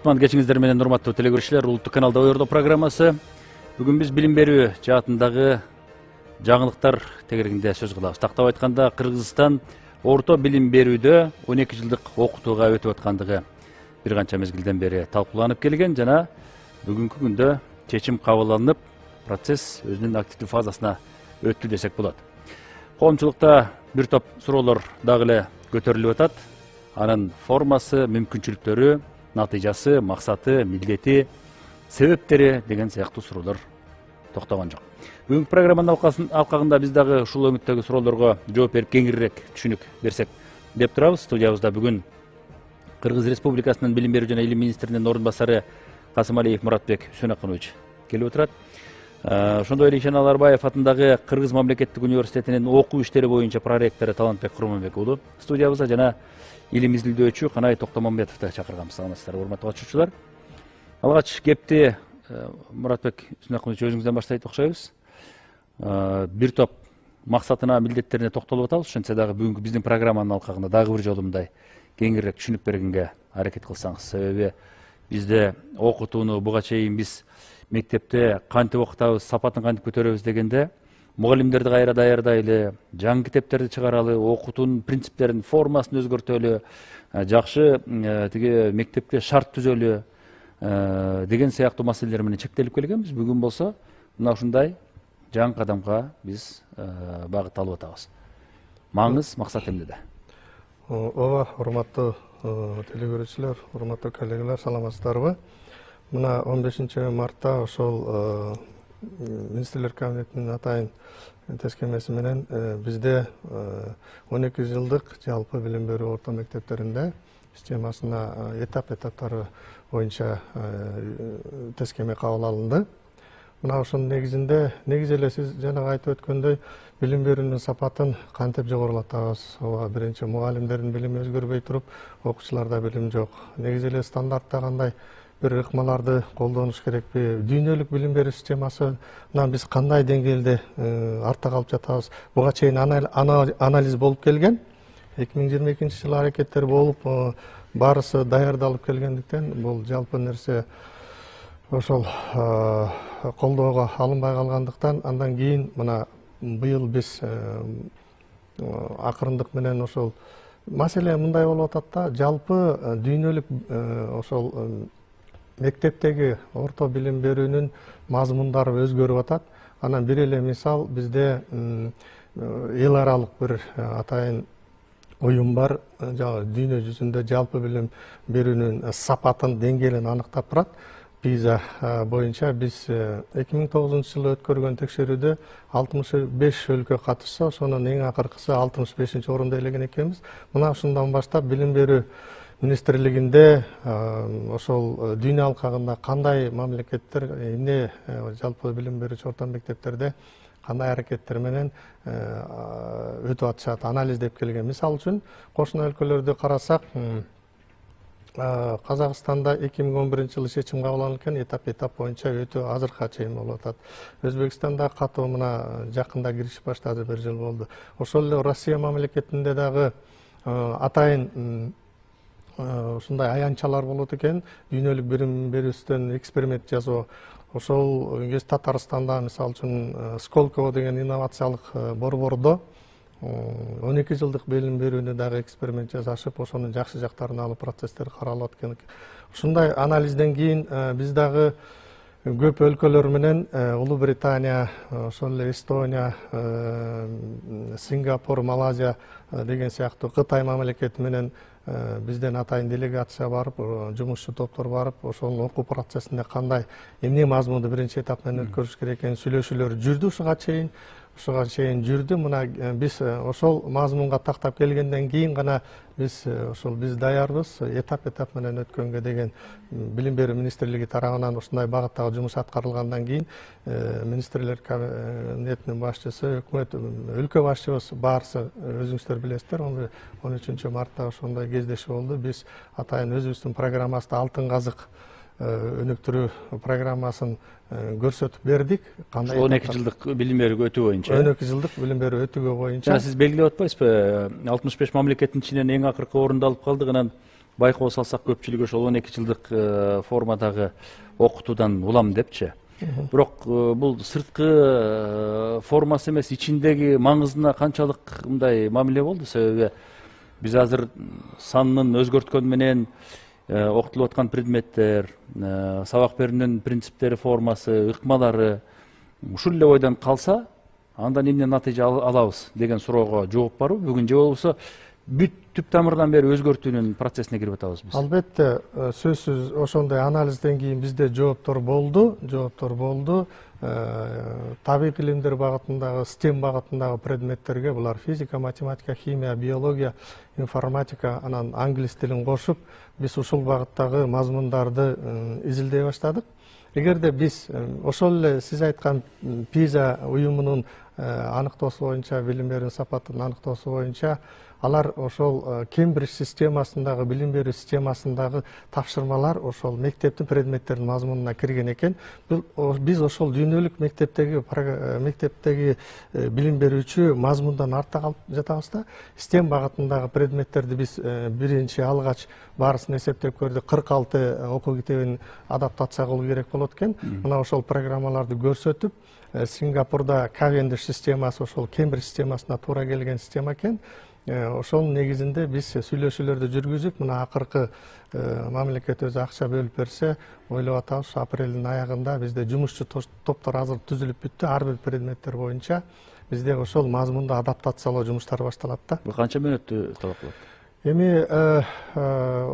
Кутман кечиңиздер менен урматтуу телекөрүүчүлөр, улуттук каналда Ой Ордо программасы. Бүгүн биз билим берүү жаатындагы жаңылыктар тегерегинде сөз кылабыз. Тактап айтканда, Кыргызстан орто билим берүүдө 12 жылдык окутууга өтүп аткандыгы бир канча мезгилден бери талкууланып келген жана бүгүнкү күндө чечим кабыл алынып, процесс өзүнүн активдүү фазасына өттү десек болот. Коомчулукта бир топ суроолор дагы эле көтөрүлүп атат. Анын формасы, мүмкүнчүлүктөрү, натыйжасы, максаты, милдети, себептери деген сыяктуу суроолор токтогон жок. Бүгүнкү программанын алкагында биз дагы ушул өңүттөгү суроолорго жооп берип, кеңирирээк түшүнүк берсек деп турабыз. Студиябызда бүгүн Кыргыз Республикасынын билим берүү жана илим министринин орун басары Касымалиев Муратбек Сөнакынович келип отурат. Ошондой эле Ишен Аларбаев атындагы Кыргыз мамлекеттик университетинин окуу иштери боюнча проректору Талантбек Курманбек уулу студиябызда жана илим изилдөөчү Канай Токтомамбетовду чакырганбыз. Саламатсыздарбы, урматтуу катышуучулар. Алгач кепти Муратбек Сөнакынович өзүңүздөн баштайт окшойбуз. Бир топ максатына, милдеттерине токтолуп атабыз. Ошентсе дагы бүгүнкү биздин программанын алкагында дагы бир жолу мындай кеңирээк түшүнүк бергенге аракет кылсаңыз. Себеби бизде окутууну буга чейин биз мектепте кантип окутабыз, сапатын кантип көтөрөбүз дегенде мугалимдерди кайра даярдайлы, жаңы китептерди чыгаралы, окутуунун принциптерин, формасын өзгөртөлү, жакшы тиги мектепке шарт түзөлү деген сыяктуу маселелер менен чектелип келгенбиз. Бүгүн болсо мына ушундай жаңы кадамга биз багыт алып атабыз. Маңыз, максат эмнеде? Ооба, урматтуу телекөрүүчүлөр, урматтуу коллегалар, саламатсыздарбы? Мына 15 мартта ошол Министрлер кабинетинин атайын тескемеси менен бизде 12 жылдык жалпы билим берүү орто мектептеринде системасына этаптары боюнча тескеме кабыл алынды. Мына ошонун негизинде эле сиз жана айтып өткөндөй билим берүүнүн сапатын кантип жогорулатабыз? Ооба, биринчи мугалимдердин билими өзгөрбөй туруп, окуучуларда билим жок. Негизи эле стандартта кандай бир ыкмаларды колдонуш керекпи? Дүйнөлүк билим берүү системасынан биз кандай деңгээлде артта калып жатабыз? Буга чейин анализ болуп келген. 2022-жылы аракеттер болуп, баарысы даярдалып келгендиктен бул жалпы нерсе ошол колдоого алынбай калгандыктан андан кийин мына быйыл биз акырындык менен ошол маселе мындай болуп атат да, жалпы дүйнөлүк ошол мектептеги орто билим берүүнүн мазмундары өзгөрүп атат. Анан бир эле мисал бизде эл аралык бир атайын уюм бар, дүйнө жүзүндө жалпы билим берүүнүн сапатын, деңгээлин аныктап турат. PISA боюнча биз 2009-жылы өткөргөн текшерүүдө 65 өлкө катышса, ошонун эң акыркысы 65-чи орунду ээлеген экенбиз. Мына ушундан баштап билим берүү министрлигинде ошол дүйнө алкагында кандай мамлекеттер эмне жалпы билим берүүчү орто мектептерде кандай аракеттер менен өтүп атышат, анализдеп келген. Мисал үчүн кошуна өлкөлөрдү карасак, Казакстанда 2011-жылы чечим кабыл алынған этап боюнча өтө азыркыга чейин болуп атат. Өзбекстанда катуу мына жакында киришип баштады, бир жыл болду. Ошол эле Россия мамлекетинде дагы атайын ушундай аянтчалар болот экен. Дүйнөлүк билим берүүсүнөн эксперимент жасоо. Ошол Татарстанда мисалы үчүн Сколково деген инновациялык борбордо 12 жылдык билим берүүнү дагы эксперимент жасашып, ошонун жакшы жактарын алып, процесстер каралып аткан. Ушундай анализден кийин биз дагы көп өлкөлөр менен Улуу Британия, ошол эле Эстония, Сингапур, Малайзия деген сыяктуу Кытай мамлекети менен бизден атайын делегация барып, жумушчу топтор барып, ошол окуу процессинде кандай эмне мазмунду биринчи этап менен өткөрүш керек экенин сүйлөшүүлөр жүрдү ушуга чейин жүрдү. Мына биз ошол мазмунга тактап келгенден кийин гана биз даярбыз. Этап менен өткөнгө деген билим берүү министрлиги тарабынан ушундай багыттагы жумуш аткарылгандан кийин министрлер кабинетинин башчысы, өкмөт, өлкө башчыбыз баарысы өзүңүздөр билесиздер, 13 мартта ошондой кездешүү болду. Биз атайын өзүбүздүн программасында алтын казык өнүктүрүү программасын көрсөтүп бердик. 12 жылдык билим берүүгө өтүү боюнча. 12 жылдык билим берүү өтүүгө боюнча. Сиз белгилеп атпайсызбы? 65 мамлекеттин ичинен эң акыркы орунду алып калдык. Анан байкоо салсак көпчүлүк ошол 12 жылдык формадагы окутуудан улам депчи. Бирок бул сырткы формасы эмес, ичиндеги маңызына канчалык мындай мамиле болду? Себеби биз азыр санын өзгөрткөн менен окутулуп аткан предметтер, сабак берүүнүн принциптери, формасы, ыкмалары ушул эле ойдон калса, анда эмне натыйжа алабыз деген суроого жооп барбы бүгүн, же болбосо бүт түп тамырдан бери өзгөртүүнүн процессине кирип атабыз биз? Албетте, сөзсүз ошондой анализден кийин бизде жооптор болду. Табигый илимдер багытындагы, STEM багытындагы предметтерге, булар физика, математика, химия, биология, информатика, анан англис тилин кошуп, биз ушул багыттагы мазмундарды изилдей баштадык. Эгерде биз ошол эле сиз айткан PISA уюмунун аныктоосу боюнча, билим берүүнүн сапатын аныктоосу боюнча, алар ошол Кембридж системасындагы, билим берүү системасындагы тапшырмалар ошол мектептин предметтеринин мазмунуна кирген экен. Биз ошол дүйнөлүк мектептеги билим берүүчү мазмундан артта калып жатабыз да. STEM багытындагы предметтерди биз биринчи алгач баарысын эсептеп көрдүк. 46 окуу китебин адаптация кылуу керек болот экен. Мына ошол программаларды көрсөтүп, Сингапурда Cavendish системасы ошол Кембридж системасына туура келген система экен. Ошол негизинде биз сүйлөшүүлөрдү жүргүзүп, мына акыркы мамлекет өзү акча бөлүп берсе, ойлоп атабыз, апрелдин аягында бизде жумушчу топтор азыр түзүлүп бүттү. Ар бир предметтер боюнча бизде ошол мазмунду адаптациялоо жумуштары башталат да. Бул канча мүнөттү талап кылат? Эми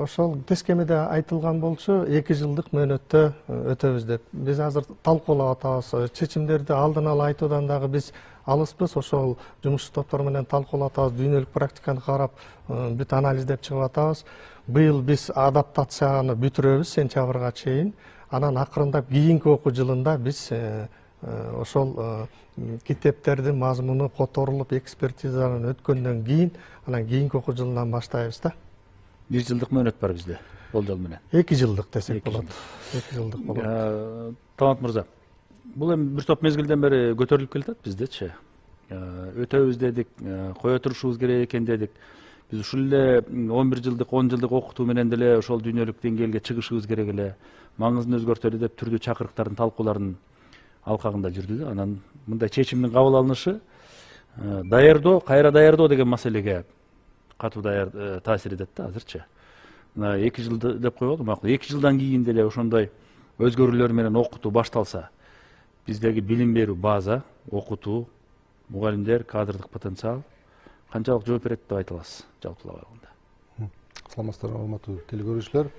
ошол тескемеде айтылган болчу 2 жылдык мөөнөттө өтөбүз деп. Биз азыр талкуулап атабыз. Чечимдерди алдын ала айтуудан дагы биз алыспыз. Ошол жумушчу топтор менен талкуулап атабыз. Дүйнөлүк практиканы карап, бүт анализдеп чыгып атабыз. Быйыл биз адаптацияны бүтүрөбүз сентябрга чейин. Анан акырындап кийинки окуу жылында биз ошол китептердин мазмуну которулуп, экспертизадан өткөндөн кийин, анан кийинки окуу жылынан баштайбыз да. 1 жылдык мөөнөт бар бизде, болжол менен. 2 жылдык десек болот. 2 жылдык болот. Талант мырза, бул эми бир топ мезгилден бери көтөрүлүп келатат биздечи. Өтөбүз дедик, кое турушубуз керек экен дедик. Биз ушул эле 11 жылдык, 10 жылдык окутуу менен деле ошол дүйнөлүк деңгээлге чыгышыбыз керек эле. Маңызын өзгөртөлү деп түрдүү чакырыктардын, талкуулардын алкагында жүрдү да. Анан мындай чечимдин кабыл алынышы даярдоо, кайра даярдоо деген маселеге катуу таасир этет да азырчы. Мына 2 жыл деп койгойлу, макул. 2 жылдан кийин деле ошондой өзгөрүүлөр менен окутуу башталса, биздеги билим берүү база, окутуу, мугалимдер, кадрдык потенциал канчалык жооп берет деп айта аласыз, жалпылап алганда? Саламатсыздарбы, урматтуу телекөрүүчүлөр.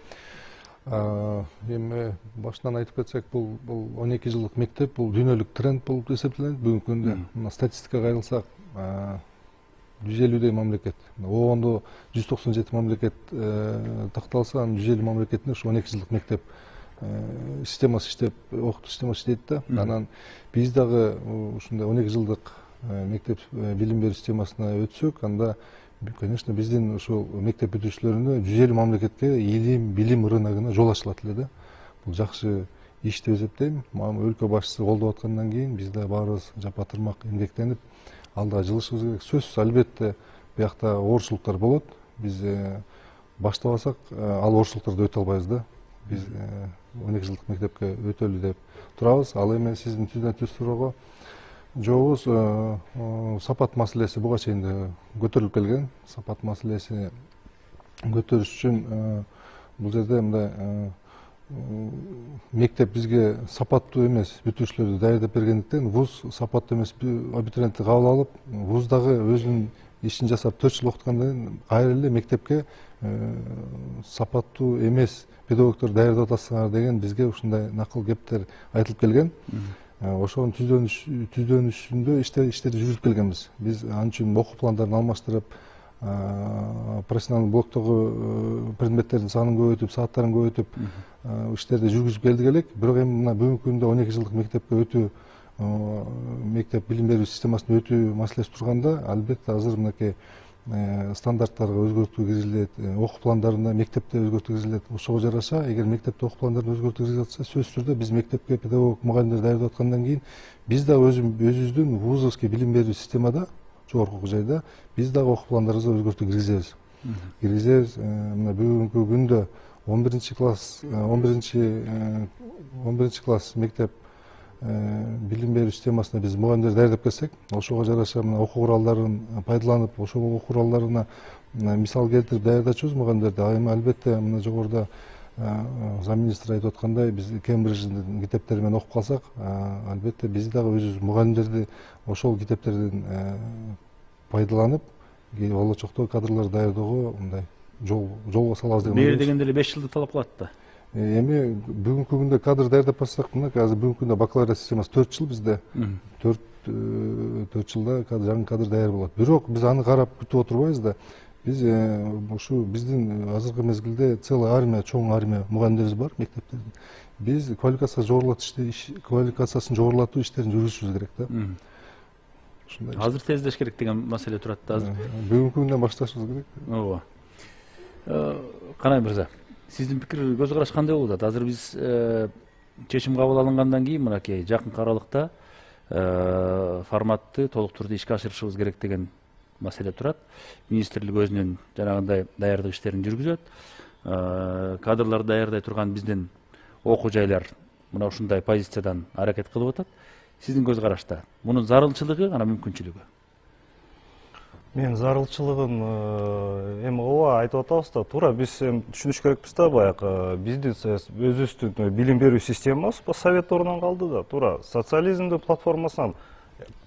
Эми башынан айтып кетсек, бул 12 жылдык мектеп, бул дүйнөлүк тренд болуп эсептелет. Бүгүнкү күндө мына статистикага кайрылсак, 150 мамлекет, оондо 197 мамлекет такталса, анын 150 мамлекетинде ушу 12 жылдык мектеп системасы иштеп, окутуу системасы иштейт да. Анан биз дагы ушундай 12 жылдык мектеп билим берүү системасына өтсөк, анда конечно биздин ушул мектеп бүтүүчүлөрүнө 150 мамлекетке илим, билим рыногуна жол ачылат эле да. Бул жакшы иш деп эсептейм. Өлкө башчысы колдоп аткандан кийин биз да баарыбыз жапа-тырмак эмгектенип алдыга жылышыбыз керек. Сөзсүз албетте биякта оорчулуктар болот. Биз баштабасак ал оорчулуктарды өтө албайбыз да. Биз 12 жылдык мектепке өтөлү деп турабыз. Ал эми сиздин түздөн-түз суроого жообуз сапат маселеси буга чейин да көтөрүлүп келген. Сапат маселеси көтөрүш үчүн бул жерде мындай мектеп бизге сапаттуу эмес бүтүүчүлөрдү даярдап бергендиктен, вуз сапаттуу эмес абитуриентти кабыл алып, вуздагы өзүнүн ишин жасап 4 жыл окуткандан кийин кайра эле мектепке сапаттуу эмес педагогдор даярдап атасыңар деген бизге ушундай накыл кептер айтылып келген. Ошонун түздөнүшүндө иштерди жүргүзүп келгенбиз. Биз ал үчүн окуу пландарын алмаштырып, профессионалдык блоктогу предметтердин санын көбөйтүп, сааттарын көбөйтүп иштерди жүргүзүп келдик элек. Бирок эми мына бүгүнкү күндө 12 жылдык мектепке өтүү, мектеп билим берүү системасына өтүү маселеси турганда, албетте азыр мынакей стандарттарга өзгөртүү киргизилет, окуу пландарына мектепте өзгөртүү киргизилет. Ошого жараша, эгер мектепте окуу пландарын өзгөртүү киргизилип атса, сөзсүз түрдө биз мектепке педагог мугалимдер даярдап аткандан кийин биз да өзүбүздүн вузовский билим берүү системада, жогорку окуу жайда биз дагы окуу пландарыбызга өзгөртүү киргизебиз. киргизебиз. Мына бүгүнкү күндө 11 класс 11 класс мектеп билим берүү системасына биз мугалимдерди даярдап келсек, ошого жараша мына окуу куралдарын пайдаланып, ошол окуу куралдарына мисал келтирип даярдачубуз мугалимдерди. Эми албетте мына жогоруда замминистр айтып аткандай, биз Кембридждин китептери менен окуп калсак, албетте биз дагы өзүбүз мугалимдерди ошол китептерден пайдаланып, болочокто кадрлар даярдоого мындай жолго салабыз деген. Бери дегенде эле 5 жылды талап кылат да. Эми бүгүнкү күндө кадр даярдап барсак, мына азыр бүгүнкү күндө бакалавриат системасы 4 жыл бизде. 4 жылда жаңы кадр даяр болот. Бирок биз аны карап күтүп отурбайбыз да. Биз ушу биздин азыркы мезгилде целая армия, чоң армия мугалимдерибиз бар мектептерде. Биз квалификациясын жогорулатуу иштерин жүргүзүшүбүз керек да. Азыр тездеш керек деген маселе турат да азыр. Бүгүнкү күндөн башташыбыз керек. Ооба. Канай мырза, сиздин пикир көз караш кандай болуп атат? Азыр биз чечим кабыл алынгандан кийин мынакей жакын аралыкта форматты толук түрдө ишке ашырышыбыз керек деген маселе турат. Министрлик өзүнүн жанагындай даярдык иштерин жүргүзөт. Кадрлар даярдай турган биздин окуу жайлар мына ушундай позициядан аракет кылып атат. Сиздин көз карашта мунун зарылчылыгы, анан мүмкүнчүлүгү? Мен зарылчылыгын эми ооба айтып атабыз да, туура биз түшүнүш керекпиз да, баягы биздин өзүбүздүн билим берүү системабыз совет орунан калды да, туура социализмдин платформасынан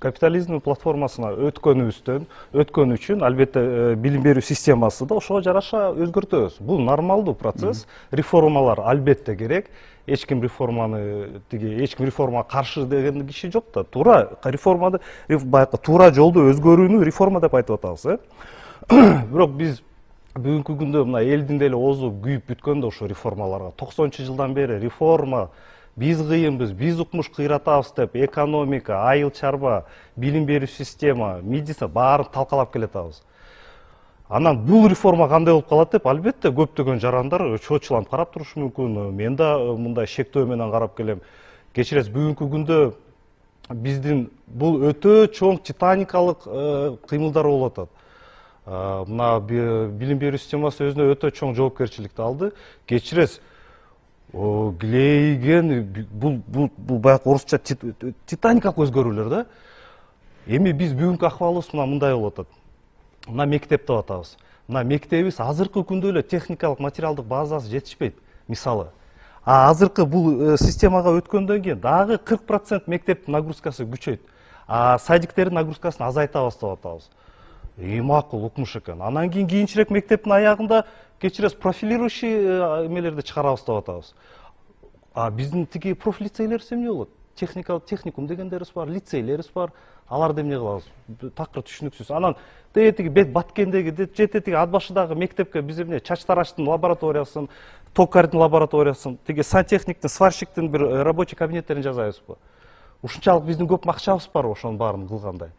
капитализмдин платформасына өткөн үчүн албетте билим берүү системасы да ошого жараша өзгөртөбүз. Бул нормалдуу процесс, реформалар албетте керек. Эч ким реформага каршы деген киши жок да. Туура реформады, баягы туура жолду өзгөрүүнү реформа деп айтып атабыз, Бирок биз бүгүнкү күндө мына элдин деле оозу күйүп бүткөн да ошо реформаларга. 90-жылдан бери реформа, биз кыйынбыз, биз укмуш кыйратабыз деп экономика, айыл чарба, билим берүү система, медицина баарын талкалап келатабыз. Анан бул реформа кандай болуп калат деп албетте көптөгөн жарандар чоочуланып карап турушу мүмкүн. Мен да мындай шектөө менен карап келем. Кечиресиз, бүгүнкү күндө биздин бул өтө чоң титаникалык кыймылдар болуп атат. Мына билим берүү системасы өзүнө өтө чоң жоопкерчиликти алды. Кечиресиз, глейген бул баягы орусча титаникалык өзгөрүүлөр да. Эми биз бүгүнкү акыбалыбыз мындай болуп атат. Мына мектеп деп атабыз. Мына мектебибиз азыркы күндө эле техникалык материалдык базасы жетишпейт, мисалы. Азыркы бул системага өткөндөн кийин дагы 40% мектептин нагрузкасы күчөйт. Садиктердин нагрузкасын азайтабыз деп атабыз. Макул, укмуш экен. Анан кийинчерээк мектептин аягында кечиресиз профилирующий эмелерди чыгарабыз деп атабыз. Биздин тиги профлицейлерибиз эмне болот? Техникум дегендерибиз бар, лицейлерибиз бар. Аларды эмне кылабыз? Такыр түшүнүксүз. Анан тиги бет баткендеги тиги ат башыдагы мектепке биз эмне чач тараштын лабораториясын, токарьдын лабораториясын, тиги сантехниктин, сварщиктин бир рабочий кабинеттерин жасайбызбы? Ушунчалык биздин көп акчабыз бар ошонун баарын кылгандай.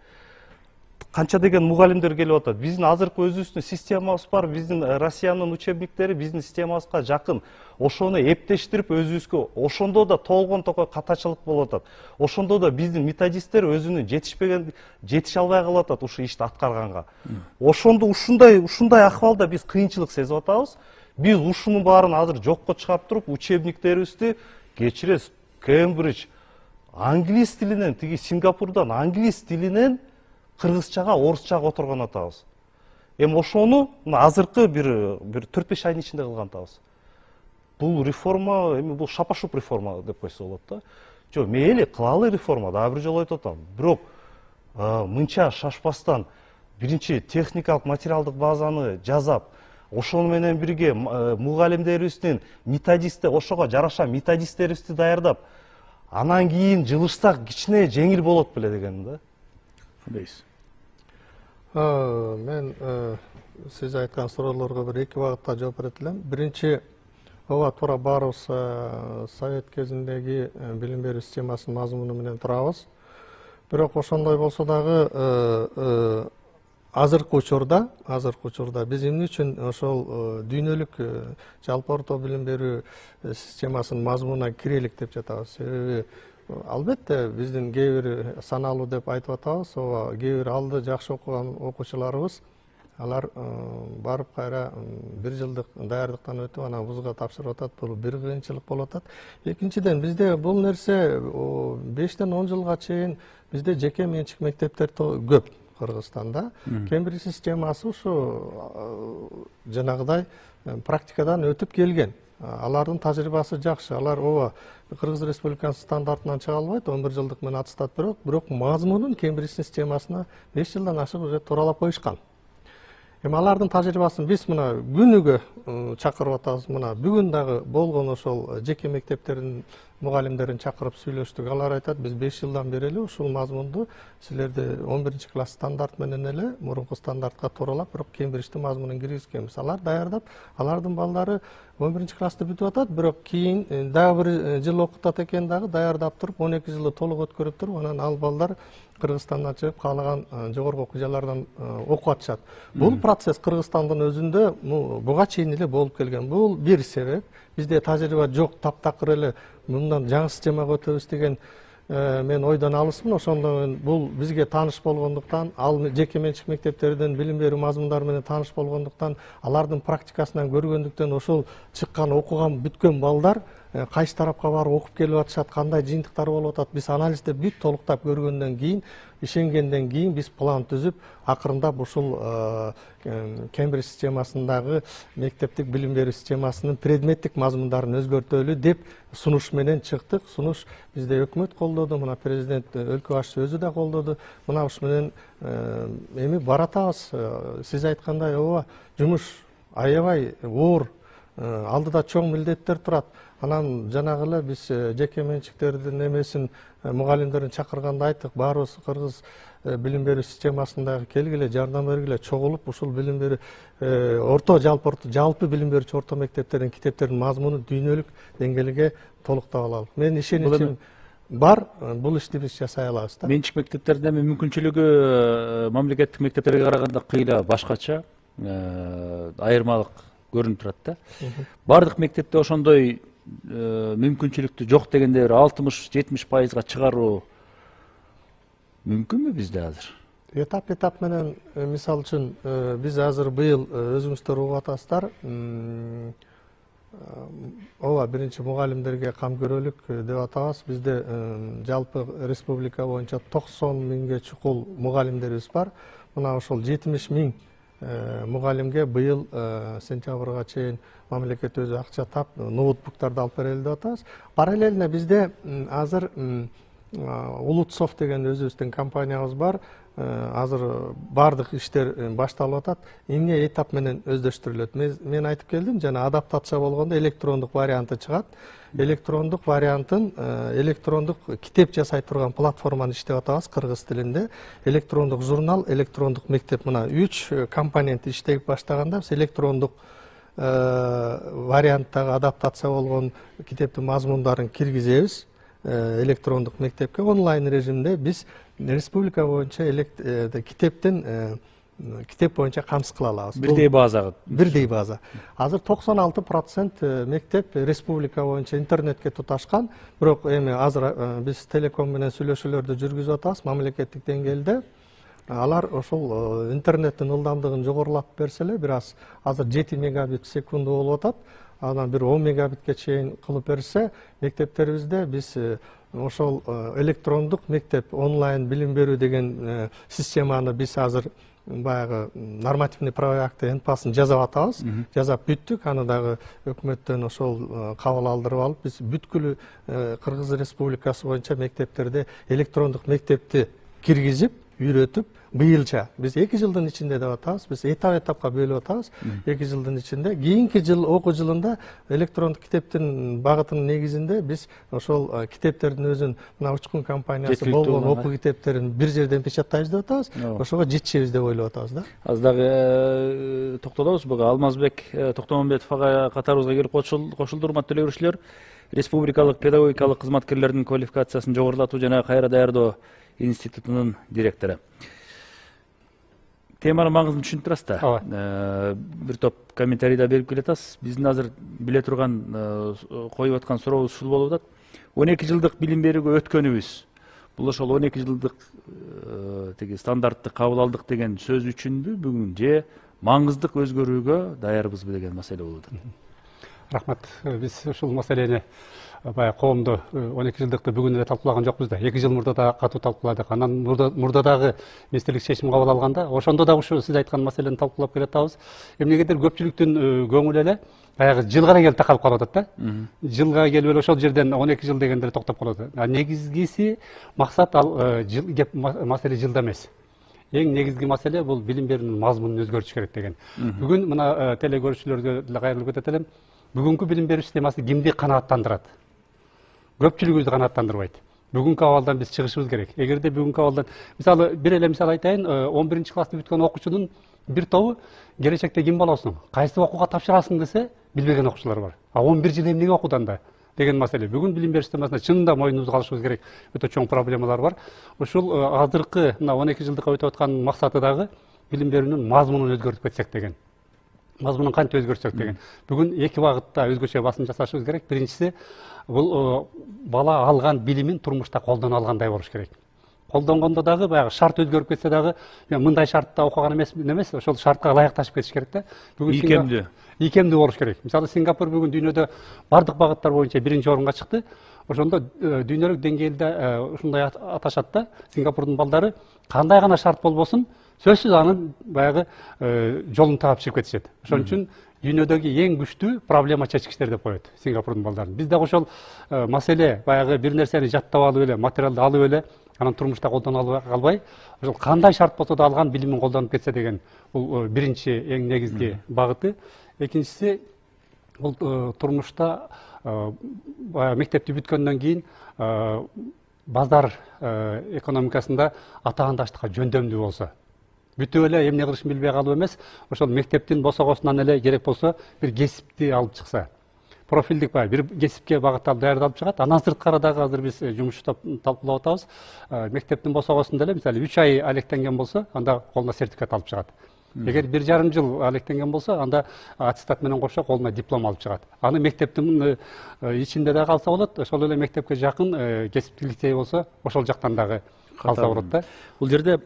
Канча деген мугалимдер келип атат. Биздин азыркы өзүбүздүн системабыз бар, биздин Россиянын учебниктери биздин системабызга жакын. Ошону эптештирип өзүбүзгө, ошондо да толгон токой катачылык болуп атат. Ошондо да биздин методисттер өзүнүн жетише албай калып атат ушу ишти аткарганга. Ошондо ушундай акыбалда биз кыйынчылык сезип атабыз. Биз ушунун баарын азыр жокко чыгарып туруп, учебниктерибизди кечиресиз, Кембридж англис тилинен, тиги Сингапурдан англис тилинен кыргызчага, орусчага отурган атабыз. Эми ошону азыркы бир 4-5 айдын ичинде кылган атабыз. Бул реформа, эми бул шапашуп реформа деп койсо болот да. Жок, мейли кылалы реформа, дагы бир жолу айтып атам. Бирок мынча шашпастан биринчи техникалык материалдык базаны жасап, ошону менен бирге мугалимдерибиздин методисти, ошого жараша методисттерибизди даярдап, анан кийин жылышсак кичине жеңил болот беле деген да. Дейсиз. Мен сиз айткан суроолорго бир эки багытта жооп берет элем. Биринчи, ооба туура баарыбыз совет кезиндеги билим берүү системасынын мазмуну менен турабыз. Бирок ошондой болсо дагы азыркы учурда биз эмне үчүн ошол дүйнөлүк жалпы орто билим берүү системасынын мазмунуна кирелик деп жатабыз. Себеби албетте биздин кээ бир саналуу деп айтып атабыз, ооба кээ бир алды жакшы окуган окуучуларыбыз Алар барып кайра 1 жылдык даярдыктан өтүп анан вузга тапшырып атат. Бул бир кыйынчылык болуп атат. Экинчиден бизде бул нерсе 5-тен 10 жылга чейин бизде жеке менчик мектептер көп Кыргызстанда. Кембридж системасы ушу жанагыдай практикадан өтүп келген. Алардын тажрыйбасы жакшы. Алар ооба Кыргыз Республикасынын стандартынан чыга албайт, 11 жылдык менен аттестат берет, бирок мазмунун Кембридж системасына 5 жылдан ашык уже тууралап коюшкан. Эми алардын тажрыйбасын биз мына күнүгө чакырып атабыз. Мына бүгүн дагы болгон ошол жеке мектептердин мугалимдерин чакырып сүйлөштүк. Алар айтат, биз 5 жылдан бери эле ушул мазмунду силерди 11-класс стандарт менен эле мурунку стандартка тууралап, бирок Кембридждин мазмунун киргизгенбиз. Алар даярдап, алардын балдары 11-классты бүтүп атат, бирок кийин дагы бир жыл окутат экен дагы даярдап туруп, 12 жылды толук өткөрүп туруп, анан ал балдар Кыргызстандан чыгып каалаган жогорку окуу жайлардан окуп атышат. Бул процесс Кыргызстандын өзүндө буга чейин эле болуп келген. Бул бир себеп. Бизде тажрыйба жок, таптакыр эле мындан жаңы системага өтөбүз деген мен ойдон алысмын. Ошондон бул бизге тааныш болгондуктан, ал жеке менчик мектептердин билим берүү мазмундары менен тааныш болгондуктан, алардын практикасынан көргөндүктөн ошол чыккан, окуган, бүткөн балдар кайсы тарапка барып окуп келип атышат, кандай жыйынтыктар болуп атат, биз анализде бүт толуктап көргөндөн кийин, ишенгенден кийин биз план түзүп, акырындап ушул Кембридж системасындагы мектептик билим берүү системасынын предметтик мазмундарын өзгөртөлү деп сунуш менен чыктык. Сунуш бизде өкмөт колдоду, мына президент өлкө башчысы өзү да колдоду. Мына ушу менен эми баратабыз. Сиз айткандай, ооба, жумуш аябай оор, алдыда чоң милдеттер турат. Анан жанагы эле биз жеке менчиктердин эмесин мугалимдерин чакырганда айттык, баарыбыз Кыргыз билим берүү системасындагы келгиле, жардам бергиле, чогулуп ушул билим берүү жалпы билим берүүчү орто мектептердин китептердин мазмунун дүйнөлүк деңгээлге толуктап алалы. Мен ишеничим бар, бул ишти биз жасай алабыз да. Менчик мектептердин эми мүмкүнчүлүгү мамлекеттик мектептерге караганда кыйла башкача, айырмалык көрүнүп турат да. Бардык мектепте ошондой мүмкүнчүлүктү жок дегенде 60-70%га чыгаруу мүмкүнбү бизде азыр? Этап менен, мисалы үчүн, биз азыр быйыл өзүңүздөр угуп атасыздар, ооба, биринчи мугалимдерге кам көрөлүк деп атабыз. Бизде жалпы республика боюнча 90 миңге чукул мугалимдерибиз бар. Мына ошол 70 миң мугалимге быйыл сентябрга чейин мамлекет өзү акча тап, ноутбуктарды алып берели деп атабыз. Параллельно бизде азыр Улутсов деген өзүбүздүн компаниябыз бар. Азыр бардык иштер башталып атат. Эмне этап менен өздөштүрүлөт? Мен айтып келдим, жана адаптация болгондо электрондук варианты чыгат. Электрондук вариантын электрондук китеп жасай турган платформаны иштеп атабыз кыргыз тилинде. Электрондук журнал, электрондук мектеп, мына 3 компонент иштеп баштаганда биз электрондук варианттагы адаптация болгон китептин мазмундарын киргизебиз. Электрондук мектепке онлайн режимде биз республика боюнча китеп боюнча камсыз кыла алабыз. Бирдей базага. Бирдей база. Азыр 96% мектеп республика боюнча интернетке туташкан. Бирок эми азыр биз телеком менен сүйлөшүүлөрдү жүргүзүп атабыз мамлекеттик деңгээлде. Алар ошол интернеттин ылдамдыгын жогорулатып берсе эле, бир аз азыр 7 мегабит в секунду болуп атат. Анан бир 10 мегабитке чейин кылып берсе, мектептерибизде биз ошол электрондук мектеп онлайн билим берүү деген системаны биз азыр баягы нормативный правовой акты НПАсын жазап атабыз. Жазап бүттүк, аны дагы өкмөттөн ошол кабыл алдырып алып, биз бүткүлү Кыргыз Республикасы боюнча мектептерде электрондук мектепти киргизип, үйрөтүп, быйылча биз 2 жылдын ичинде деп атабыз. Биз этапка бөлүп атабыз. 2 жылдын ичинде, кийинки жыл окуу жылында электрондук китептин багытынын негизинде биз ошол китептердин өзүн, мына Учкун компаниясы болгон окуу китептерин бир жерден печаттайбыз деп атабыз. Ошого жетишебиз деп ойлоп атабыз да. Аз дагы токтолобуз буга. Алмазбек Токтомамбетов ага катарыбызга келип кошулду. Урматтуу телекөрүүчүлөр, республикалык педагогикалык кызматкерлердин квалификациясын жогорулатуу жана кайра даярдоо институтунун директору. Теманын маңызын түшүнүп турасыз да. Бир топ комментарий да берип келатасыз. Биздин азыр биле турган, коюп аткан сурообуз ушул болуп атат. 12 жылдык билим берүүгө өткөнүбүз. Бул ошол 12 жылдык теги стандартты кабыл алдык деген сөз үчүнбү бүгүн же маңыздык өзгөрүүгө даярбызбы деген маселе болуп атат. Рахмат. Биз ушул маселени баягы коомдо 12 жылдыкты бүгүн эле талкуулаган жокпуз да. 2 жыл мурда да катуу талкууладык. Анан мурда дагы министрлик чечим кабыл алганда, ошондо да ушу сиз айткан маселени талкуулап келатабыз. Эмнегедир көпчүлүктүн көңүлү эле баягы жылга келип такалып калып атат да. Жылга келип эле ошол жерден 12 жыл дегенде токтоп калып атат. Негизгиси максат ал маселе жылда эмес. Эң негизги маселе бул билим берүүнүн мазмунун өзгөртүш керек деген. Бүгүн мына теле көрүүчүлөргө деле кайрылып кетет элем. Бүгүнкү билим берүү системасы кимди канааттандырат? Көпчүлүгүбүздү канааттандырбайт. Бүгүнкү абалдан биз чыгышыбыз керек. Эгерде бүгүнкү абалдан мисалы бир эле мисал айтайын, 11-классты бүткөн окуучунун бир тобу келечекте ким болосуң, кайсы окууга тапшырасың десе, билбеген окуучулар бар. 11 жыл эмнеге окудан да деген маселе. Бүгүн билим берүү системасында чынында мойнубузга алышыбыз керек. Өтө чоң проблемалар бар. Ушул азыркы мына 12 жылдыкка өтүп аткан максаты дагы билим берүүнүн мазмунун өзгөртүп кетсек деген. Мазмунун кантип өзгөртсөк деген. Бүгүн эки багытта өзгөчө басым жасашыбыз керек. Биринчиси бул бала алган билимин турмушта колдоно алгандай болуш керек. Колдонгондо дагы баягы шарт өзгөрүп кетсе дагы, мен мындай шартта окуган эмес, ошол шартка ылайыкташып кетиш керек да. Ийкемдүү. Ийкемдүү болуш керек. Мисалы Сингапур бүгүн дүйнөдө бардык багыттар боюнча биринчи орунга чыкты. Ошондо дүйнөлүк деңгээлде ушундай аташат да. Сингапурдун балдары кандай гана шарт болбосун, сөзсүз анын баягы жолун таап чыгып кетишет. Ошон үчүн дүйнөдөгү эң күчтүү проблема чечкичтер деп коет Сингапурдун балдарын. Биз дагы ошол маселе баягы бир нерсени жаттап алып эле, материалды алып эле, анан турмушта колдоно албай, ошол кандай шарт болсо да алган билимин колдонуп кетсе деген бул биринчи эң негизги багыты. Экинчиси бул турмушта мектепти бүткөндөн кийин базар экономикасында атаандаштыкка жөндөмдүү болсо. Бүтүп эле эмне кылышын билбей калып эмес, ошол мектептин босогосунан эле керек болсо бир кесипти алып чыкса. Профилдик бир кесипке багытталып даярдалып чыгат. Андан сырткары дагы азыр биз жумушта талкуулап атабыз. Мектептин босогосунда эле мисалы 3 ай алектенген болсо, анда колуна сертификат алып чыгат. Эгер 1,5 жыл алектенген болсо, анда аттестат менен кошо колуна диплом алып чыгат. Аны мектептин ичинде да калса болот, ошол эле мектепке жакын кесиптик лицей болсо, ошол жактан дагы калса болот да. Бул жерде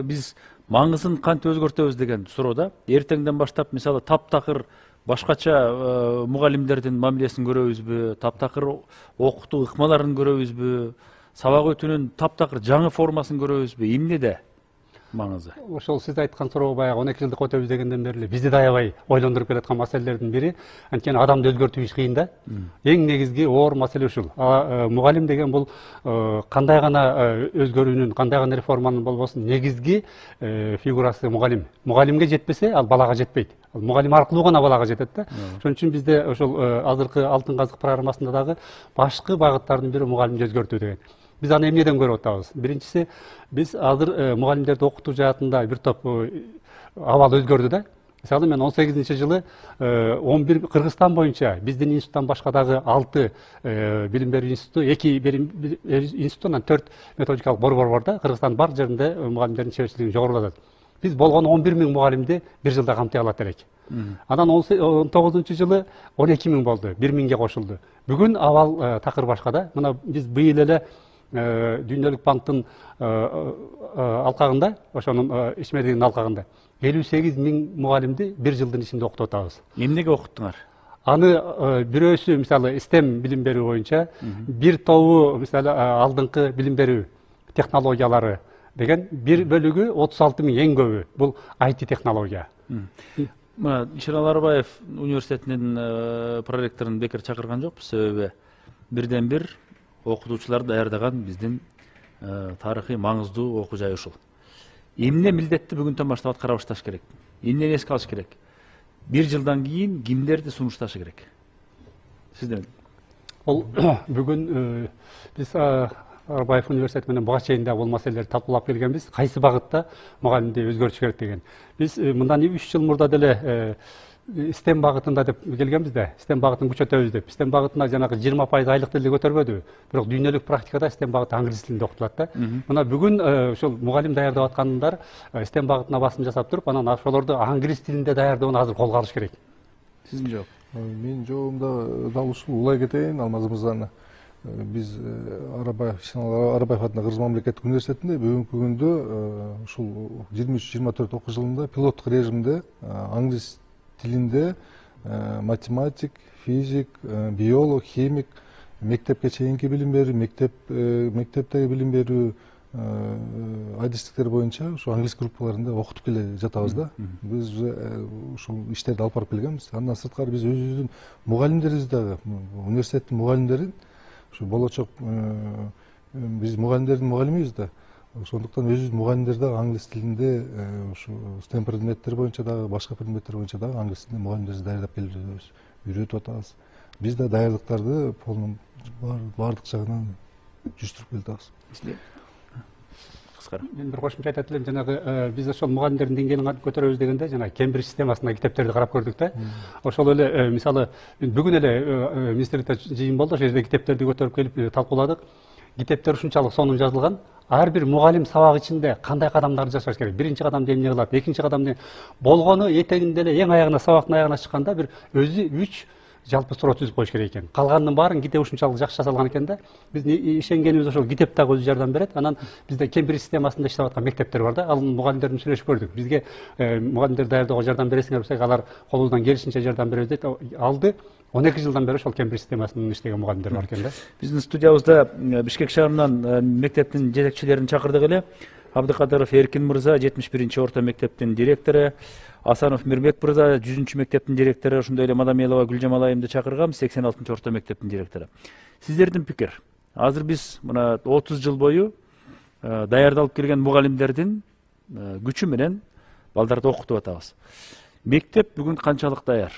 биз маңызын кантип өзгөртөбүз деген суроо. Эртеңден баштап мисалы таптакыр башкача мугалимдердин мамилесин көрөбүзбү, таптакыр окутуу ыкмаларын көрөбүзбү, сабак өтүүнүн таптакыр жаңы формасын көрөбүзбү, эмнеде маңызы? Ошол сиз айткан суроо баягы 12 жылдык өтөбүз дегенден бери эле бизди да аябай ойлондуруп келаткан маселелердин бири. Анткени адамды өзгөртүү иш кыйын да. Эң негизги оор маселе ушул. Мугалим деген бул кандай гана өзгөрүүнүн, кандай гана реформанын болбосун негизги фигурасы мугалим. Мугалимге жетпесе, ал балага жетпейт. Ал мугалим аркылуу гана балага жетет да. Ошон үчүн бизде ошол азыркы алтын казык программасында дагы башкы багыттардын бири мугалимди өзгөртүү деген. Biz аны эмнеден көрүп атабыз? Биринчиси, биз азыр мугалимдерди окутуу жаатында бир топ абал өзгөрдү да. Мисалы мен 18-жылы 11 Кыргызстан боюнча биздин институттан башка дагы 6 билим берүү институту, 2 билим институттан 4 методикалык борбор бар да. Кыргызстандын бар жеринде мугалимдердин чеберчилигин жогорулатат. Биз болгону 11 000 мугалимди бир жылда камтый алат элек. Анан 19-жылы 12 000 болду, 1 000ге кошулду. Бүгүн абал такыр башка да. Мына биз быйыл эле Дүйнөлүк банктын алкагында, ошонун ишмердигинин алкагында 58 000 мугалимди бир жылдын ичинде окутуп атабыз. Эмнеге окуттуңар? Аны бирөөсү мисалы STEM билим берүү боюнча, бир тобу мисалы алдыңкы билим берүү технологиялары деген бир бөлүгү 36 000 эң көбү бул IT технология. Мына Ишен Аларбаев университетинин проректорун бекер чакырган жокпуз, себеби бирден бир окутуучуларды даярдаган биздин тарыхый маңыздуу окуу жай ушул. Эмне милдетти бүгүндөн баштап аткара башташ керек? Эмнени эске алыш керек? Бир жылдан кийин кимдерди сунушташы керек? Сизден. Бул бүгүн биз Арбаев университети менен буга чейин да бул маселелерди талкуулап келгенбиз. Кайсы багытта мугалимди өзгөртүш керек деген. Биз мындан 3 жыл мурда деле STEM багытында деп келгенбиз да. STEM багытын күчөтөбүз деп. STEM багытына жанагы 20% айлык тилди көтөрбөдү. Бирок дүйнөлүк практикада STEM багыты англис тилинде окутулат да. Мына бүгүн ошол мугалим даярдап аткандар STEM багытына басым жасап туруп, анан ошолорду англис тилинде даярдоону азыр колго алыш керек. Сиздин жооп? Менин жообумда дал ушул улай кетейин Алмаз мырзаны. биз Арабаев атындагы Кыргыз мамлекеттик университетинде бүгүнкү күндө ушул 23-24 окуу жылында пилоттук режимде англис тилинде математик, физик, биолог, химик, мектепке чейинки билим берүү, мектептеги билим берүү адистиктер боюнча ушу англис группаларында окутуп келе жатабыз да. Биз ушул иштерди алып барып келгенбиз. Андан сырткары биз өзүбүздүн мугалимдерибиз дагы, университеттин мугалимдерин, ушу болочок биз мугалимдердин мугалимибиз да. Ошондуктан өзүбүздүн мугалимдер дагы англис тилинде ушу STEM предметтер боюнча дагы, башка предметтер боюнча дагы англис тилинде мугалимдерди даярдап келебиз, үйрөтүп атабыз. Биз да даярдыктарды баардык жагынан жүрүстүрүп келатабыз. Мен bir кошумча айтат элем, жанагы биз ошол мугалимдердин деңгээлин көтөрөбүз дегенде, жана Кембридж системасындагы китептерди карап көрдүк да. Ошол эле мисалы бүгүн эле министрликте жыйын болду, ошол жерде китептерди көтөрүп келип талкууладык. Китептер ушунчалык сонун жазылган. Ар бир мугалим сабак ичинде кандай кадамдарды жасаш керек, биринчи кадамды эмне кылат, экинчи кадамды болгону этегинде эле эң аягына, сабактын аягына чыкканда бир өзү 3 жалпы суроо түзүп коюш керек экен. Калганынын баарын китеп ушунчалык жакшы жасалган экен да. Биз ишенгенибиз ошол китеп дагы өзү жардам берет. Анан бизде Кембридж системасында иштеп аткан мектептер бар да. Ал мугалимдер менен сүйлөшүп көрдүк. Бизге мугалимдер даярдоого жардам бересиңер десек, алар колубуздан келишинче жардам беребиз дейт. Алды 12 жылдан бери ошол Кембридж системасында иштеген мугалимдер бар экен да. Биздин студиябызда Бишкек шаарынан мектептин жетекчилерин чакырдык эле. Абдыкадыров Эркин мырза 71-орто мектептин директору, Асанов Мирбек мырза 100-чү мектептин директору, ошондой эле Мадамелова Гүлжамал айымды чакыргам, 86-орто мектептин директору. Сиздердин пикир? Азыр биз мына 30 жыл бою даярдалып келген мугалимдердин күчү менен балдарды окутуп атабыз. Мектеп бүгүн канчалык даяр?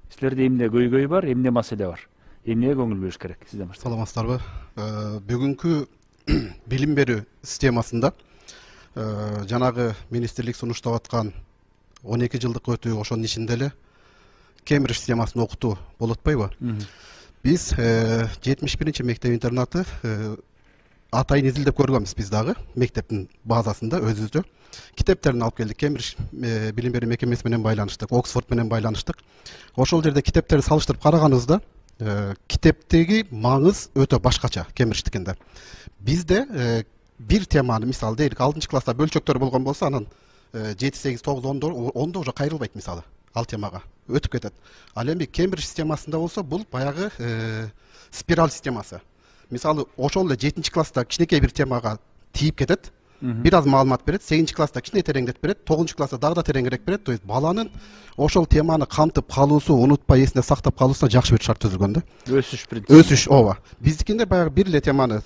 Силерде эмне көйгөй бар, эмне маселе бар? Эмнеге көңүл бөлүш керек? Сизден баштайбыз. Саламатсыздарбы? Бүгүнкү билим берүү системасында жанагы министрлик сунуштап аткан 12 жылдык өтүү, ошонун ичинде эле Кембридж системасын окутуу болуп атпайбы? Биз 71-чи мектеп интернаты атайын изилдеп көргөнбүз биз дагы мектептин базасында өзүбүздө. Китептерин алып келдик. Кембридж билим берүү мекемеси менен байланыштык, Оксфорд менен байланыштык. Ошол жерде китептерди салыштырып караганыбызда китептеги маңыз өтө башкача Кембридждикинде. Бизде бир теманы, мисалы дейlik 6-чы класста бөлчөктөр болгон болсо, анан 7, 8, 9, 10 уже кайрылбайт мисалы ал темага өтүп кетет. Ал эми Кембридж системасында болсо бул баягы спираль системасы. Мисалы ошол эле 7-чи класста кичинекей бир темага тийип кетет, бир аз маалымат берет, 8-чи класста кичине тереңдетип берет, 9-чу класста дагы да тереңирээк берет. То есть баланын ошол теманы камтып калуусу, унутпай эсинде сактап калуусуна жакшы бир шарт түзүлгөн да. Өсүш принципи. Өсүш, ооба. Биздикинде баягы бир эле теманы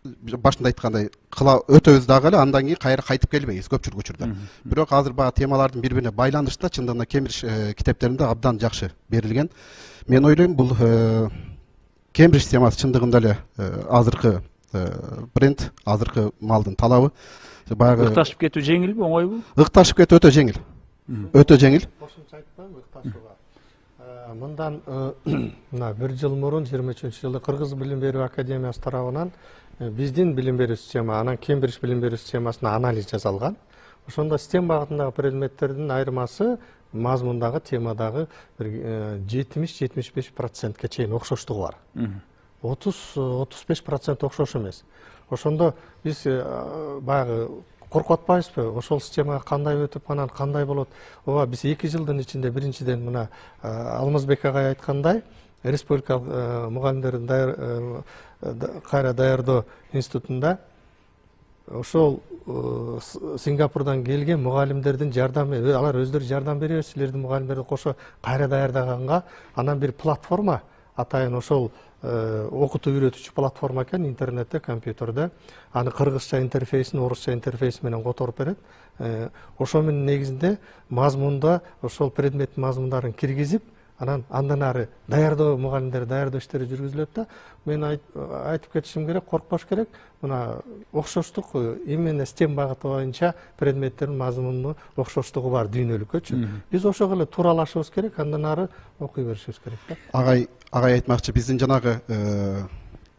башында айткандай өтөбүз дагы эле, андан кийин кайра кайтып келбейбиз көпчүлүк учурда. Бирок азыр баягы темалардын бири бирине байланышта чындыгында Кембридж китептеринде абдан жакшы берилген. Мен ойлойм, бул Кембридж системасы чындыгында эле азыркы бренд, азыркы малдын талабы. Баягы ыкташып кетүү жеңилби, оңойбу? Ыкташып кетүү өтө жеңил. Өтө жеңил. Кошумча айтпайм ыкташууга. Мындан мына 1 жыл мурун 23-жылы Кыргыз билим берүү академиясы тарабынан биздин билим берүү система, анан Кембридж билим берүү системасына анализ жасалган. Ошондо STEM багытындагы предметтердин айырмасы мазмундагы, темадагы 70-75%ке чейин окшоштугу бар. 30-35% окшош эмес. Ошондо биз баягы коркуп атпайбызбы? Ошол системага кандай өтүп, анан кандай болот? Ооба, биз 2 жылдын ичинде биринчиден мына Алмазбек агай айткандай, республикалык мугалимдердин кайра даярдоо институтунда ошол Сингапурдан келген мугалимдердин жардамы, алар өздөрү жардам беребиз, силердин мугалимдерди кошо кайра даярдаганга, анан бир платформа, атайын ошол окутуу үйрөтүүчү платформа экен, интернетте, компьютерде, аны кыргызча интерфейсин, орусча интерфейс менен которуп берет. Ошо менен негизинде мазмунда ошол предметтин мазмундарын киргизип, андан ары даярдоо, мугалимдер даярдоо иштери жүргүзүлөт да. Мен айтып кетишим керек, коркпош керек. Мына окшоштук именно STEM багыты боюнча предметтердин мазмунунун окшоштугу бар дүйнөлүккөчү. Биз ошого эле тууралашыбыз керек, андан ары окуй беришибиз керек да. Агай айтмакчы, биздин жанагы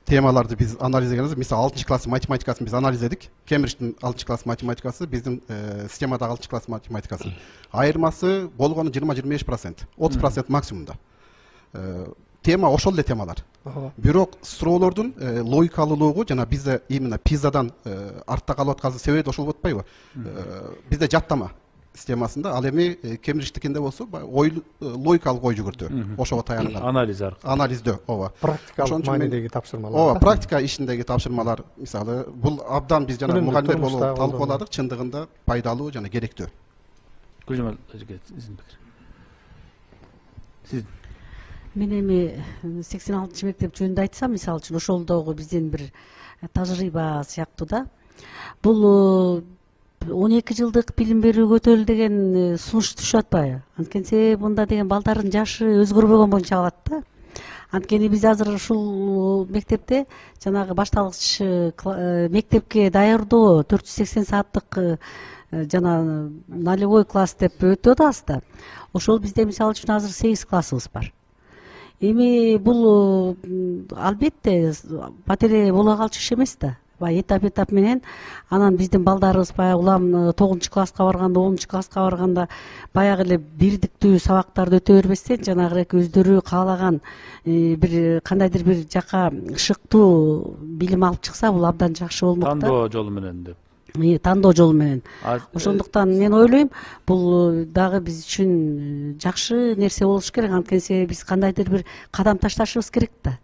темаларды биз анализдегенбиз. Мисалы 6-чы класс математикасын биз анализдедик. Кембридждин 6-чы класс математикасы, биздин системадагы 6-чы класс математикасы. Айырмасы болгону 20-25%, 30% максимумда. тема ошол эле темалар. Бирок суроолордун логикалуулугу жана бизде именно пизадан артта калып аткан себеби ошол болуп атпайбы? Бизде жаттама системасында, ал эми кемириштикинде болсо логикалык ой жүгүртүү, ошого таянып анализ аркылуу. Анализдөө, ооба. Практикалык маанидеги тапшырмалар. Ооба, практика ишиндеги тапшырмалар, мисалы, бул абдан биз жана мугалимдер болуп талкууладык, чындыгында пайдалуу жана керектүү. Гүлжамал эжеке, сиздин пикир. Сиз Мен эми 86 мектеп жөнүндө айтсам, мисалы үчүн ошолдогу биздин бир тажрыйба сыяктуу да. Бул 12 жылдык билим берүү көтөрүл деген сунуш түшүп атпайбы? Анткени себеби мында деген балдардын жашы өзгөрбөгөн боюнча калат да. Анткени биз азыр ушул мектепте жанагы башталгыч мектепке даярдоо 480 сааттык жана нулевой класс деп өтүп атабыз да. Ошол бизде мисалы үчүн азыр 8 классыбыз бар. Эми бул албетте батире боло калчу иш эмес да. Этап менен анан биздин балдарыбыз баягы улам 9 класска барганда, 10 класска барганда баягы эле бирдиктүү сабактарды өтө бербестен жанагырээк өздөрү каалаган бир кандайдыр бир жака шыктуу билим алып чыкса, бул абдан жакшы болмок да. тандоо жолу менен деп. Тандоо жолу менен. Ошондуктан мен ойлойм, бул дагы биз үчүн жакшы нерсе болуш керек. Анткени биз кандайдыр бир кадам ташташыбыз керек да.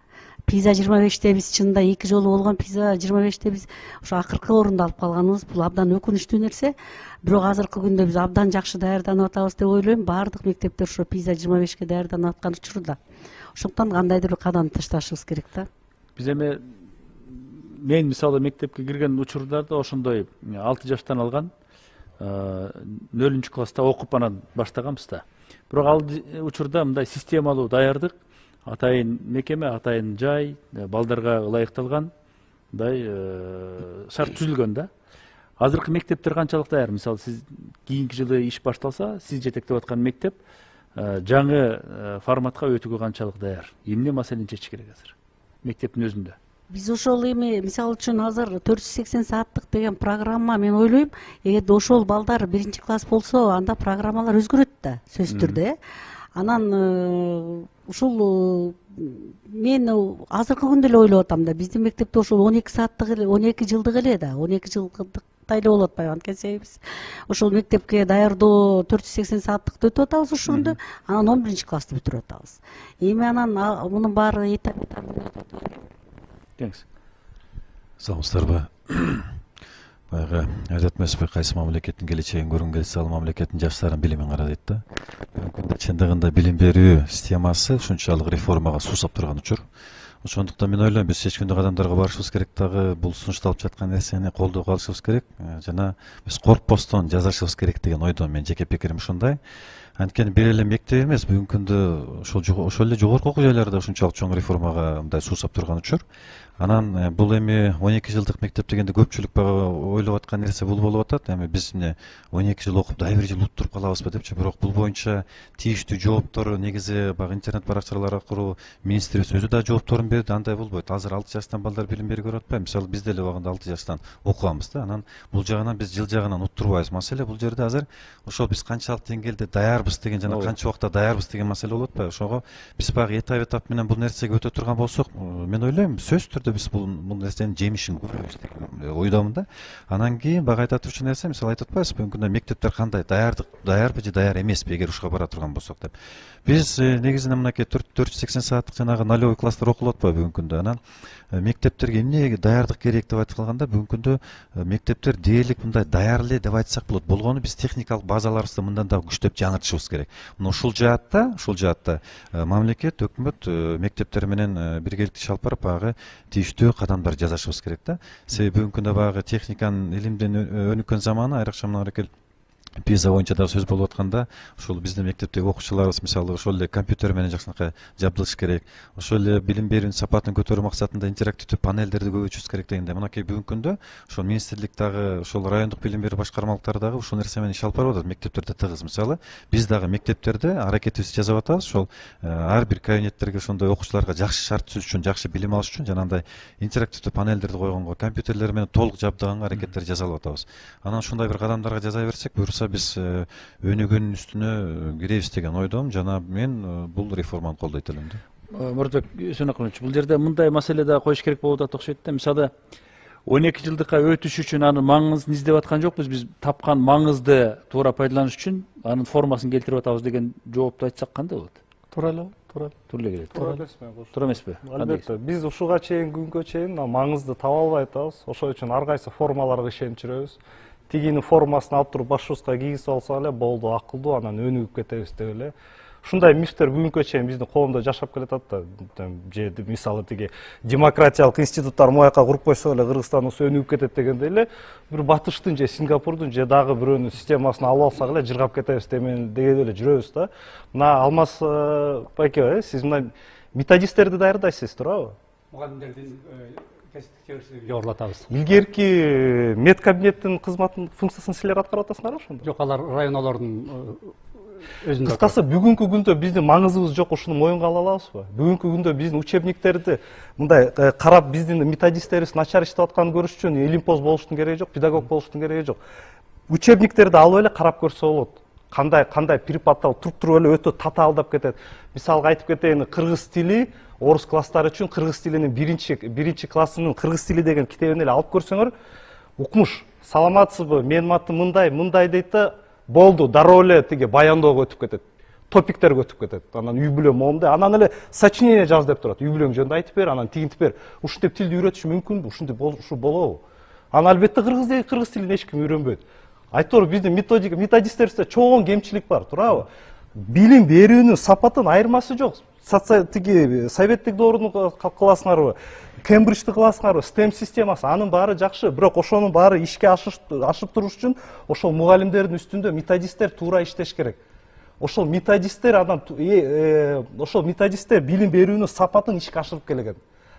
Пиза 25-те биз чынында 2 жолу болгон Пиза 25-те биз ошо акыркы орунду алып калганыбыз бул абдан өкүнүчтүү нерсе. Бирок азыркы күндө биз абдан жакшы даярданып атабыз деп ойлойм. Баардык мектептер ошо Пиза 25-ке даярданып аткан учурда. Ошондуктан кандайдыр бир кадам ташташыбыз керек да. Биз эми мен мисалы мектепке кирген учурларда ошондой 6 жаштан алган 0 класста окуп анан баштаганбыз да. Бирок ал учурда мындай системалуу даярдык, атайын мекеме, атайын жай, балдарга ылайыкталган мындай шарт түзүлгөн да. Азыркы мектептер канчалык даяр? Мисалы сиз кийинки жылы иш башталса, сиз жетектеп аткан мектеп жаңы форматка өтүүгө канчалык даяр? Эмне маселени чечиш керек азыр мектептин өзүндө? Биз ошол эми мисалы үчүн азыр 480 сааттык деген программа, мен ойлойм, эгерде ошол балдар 1 класс болсо, анда программалар өзгөрөт да, сөзсүз түрдө. Анан ушул мен азыркы күндө эле ойлоп атам да, биздин мектепте ошол 12 сааттык эле, 12 жылдык эле да, 12 жылдыктай эле болуп атпайбы? Анткени себеби биз ошол мектепке даярдоо 480 сааттыкты өтүп атабыз ушул күндө, анан 11 классты бүтүрүп атабыз. Эми анан мунун баары этап Теңиз. Саламатсыздарбы? Баягы айдат эмеспи, кайсы мамлекеттин келечегин көргүн келсе, ал мамлекеттин жаштарын билимин кара дейт да. Бүгүнкү күндө чындыгында билим берүү системасы ушунчалык реформага суусап турган учур. Ошондуктан мен ойлойм, биз чечкиндүү кадамдарга барышыбыз керек, дагы бул сунушталып жаткан нерсени колдоо кылышыбыз керек, жана биз коркпостон жазышыбыз керек деген ойдон мен жеке пикирим ушундай. Анткени бир эле мектеп эмес, бүгүнкү күндө ошол эле жогорку окуу жайларда ушунчалык чоң реформага мындай суусап турган учур. Анан бул эми 12 жылдык мектеп дегенде көпчүлүк ойлоп аткан нерсе бул болуп атат. Эми биз 12 жыл окуп дагы 1 жыл уттуруп калабызбы депчи, бирок бул боюнча тийиштүү жооптор негизи баягы интернет баракчалар аркылуу министрибиз өзү да жоопторун берди. Андай болбойт. Азыр 6 жаштан балдар билим берүүгө көрүп атпайбы? Мисалы бизде эле убагында 6 жаштан окуганбыз да. Анан бул жагынан биз жыл жагынан уттурбайбыз. Маселе бул жерде азыр ошол биз канчалык деңгээлде даярбыз деген жана канча убакта даярбыз деген маселе болуп атпайбы? Ошого биз баягы этап менен бул нерсеге өтө турган болсок, мен ойлойм, сөзсүз түрдө биз бул нерсенин жемишин көрөбүз деген ойдомун да. Анан кийин баягы айтып атчу нерсе, мисалы айтып атпайбызбы, бүгүнкү күндө мектептер кандай, даярбы же даяр эмеспи, эгер ушуга бара турган болсок деп. Биз негизинен мынакей 480 сааттык жанагы нулевой класстар окулуп атпайбы бүгүнкү күндө. Анан мектептерге эмне даярдык керек деп айтканда, бүгүнкү күндө мектептер дээрлик мындай даяр эле деп айтсак болот. Болгону биз техникалык базаларыбызды мындан да күчтөп жаңыртышыбыз керек. Мына ушул жаатта мамлекет, өкмөт мектептер менен биргеликте иш алып барып баягы тийиштүү кадамдар жасашыбыз керек да. Себеби бүгүнкү күндө баягы техниканын илимдин өнүккөн заманы, айрыкча мына Пиза боюнча да сөз болуп атканда, ошол биздин мектептеги окуучуларыбыз мисалы ошол эле компьютер менен жакшынакай жабдылыш керек. Ошол эле билим берүүнүн сапатын көтөрүү максатында интерактивдүү панелдерди көбөйтүшүбүз керек дегенде, мынакей бүгүнкү күндө ошол министрлик дагы, ошол райондук билим берүү башкармалыктары дагы ушул нерсе менен иш алып барып атат. Мектептерде тыгыз мисалы, биз дагы мектептерде аракетибизди жасап атабыз. Ошол ар бир кабинеттерге ошондой окуучуларга жакшы шарт түзүш үчүн, жакшы билим алыш үчүн жанагындай интерактивдүү панелдерди койгонго, компьютерлер менен толук жабдыганга аракеттер жасалып атабыз. Анан ушундай бир кадамдарга жасай берсек, буюрса биз өнүгүүнүн үстүнө киребиз деген ойдомун, жана мен бул реформаны колдойт элем да. Муртбек Сөнөкүлович, бул жерде мындай маселе да коюш керек болуп атат окшойт да. Мисалы 12 жылдыкка өтүш үчүн анын маңызын издеп аткан жокпуз. Биз тапкан маңызды туура пайдаланыш үчүн анын формасын келтирип атабыз деген жоопту айтсак кандай болот? туура эле туура Туура келет. Туура эмеспи? Албетте, биз ушуга чейин күнгө чейин маңызды таба албай атабыз. Ошол үчүн ар кайсы формаларга ишенип жүрөбүз. Тигинин формасын алып туруп башыбызга кийгизип алсак эле болду, акылдуу, анан өнүгүп кетебиз деп эле. Ушундай мифтер бүгүнкү чейин биздин коомдо жашап келатат да. Мисалы тиги демократиялык институттар мояка куруп койсо эле Кыргызстан өнүгүп кетет дегендей эле бир Батыштын же Сингапурдун же дагы бирөөнүн системасын алып алсак эле жыргап кетебиз деген эле жүрөбүз да. Мына Алмаз байке, сиз мына методисттерди даярдайсыз, туурабы? Мугалимдердин кесиптик жетекчилигин жогорулатабыз. Илгерки мед кабинеттин кызматын, функциясын силер аткарып атасыңарбы ошондо? Жок, алар районалардын өзүндө. Кыскасы бүгүнкү күндө биздин маңызыбыз жок, ушуну моюнга ала алабызбы? Бүгүнкү күндө биздин учебниктерди мындай карап биздин методисттерибиз начар иштеп атканын көрүш үчүн илимпоз болуштун кереги жок, педагог болуштун кереги жок. Учебниктерди алып эле карап көрсө болот. Кандай преподдал туруп эле өтө тата алдап кетет. Мисалга айтып кетейин, кыргыз тили орус класстары үчүн кыргыз тилинин биринчи классынын кыргыз тили деген китебин эле алып көрсөңөр, укмуш, саламатсызбы, менин атым мындай дейт да, болду, дароо эле тиги баяндоого өтүп кетет. Топиктерге өтүп кетет. Анан үй бүлөм момундай, анан эле сочинение жаз деп турат. Үй бүлөң жөнүндө айтып бер, анан тигинтип бер. Ушинтип тилди үйрөтүш мүмкүнбү? Ушинтип болобу? Анан албетте кыргыз тилин эч ким үйрөнбөйт. Айтор биздин методисттерибизде чоң кемчилик бар, туурабы? Билим берүүнүн сапатын айырмасы жок. Тиги советтик доорун кыласыңарбы, Кембриджди кыласыңарбы, STEM системасы, анын баары жакшы, бирок ошонун баары ишке ашып туруш үчүн ошол мугалимдердин үстүндө методисттер туура иштеш керек. Ошол методисттер билим берүүнүн сапатын ишке ашырып келген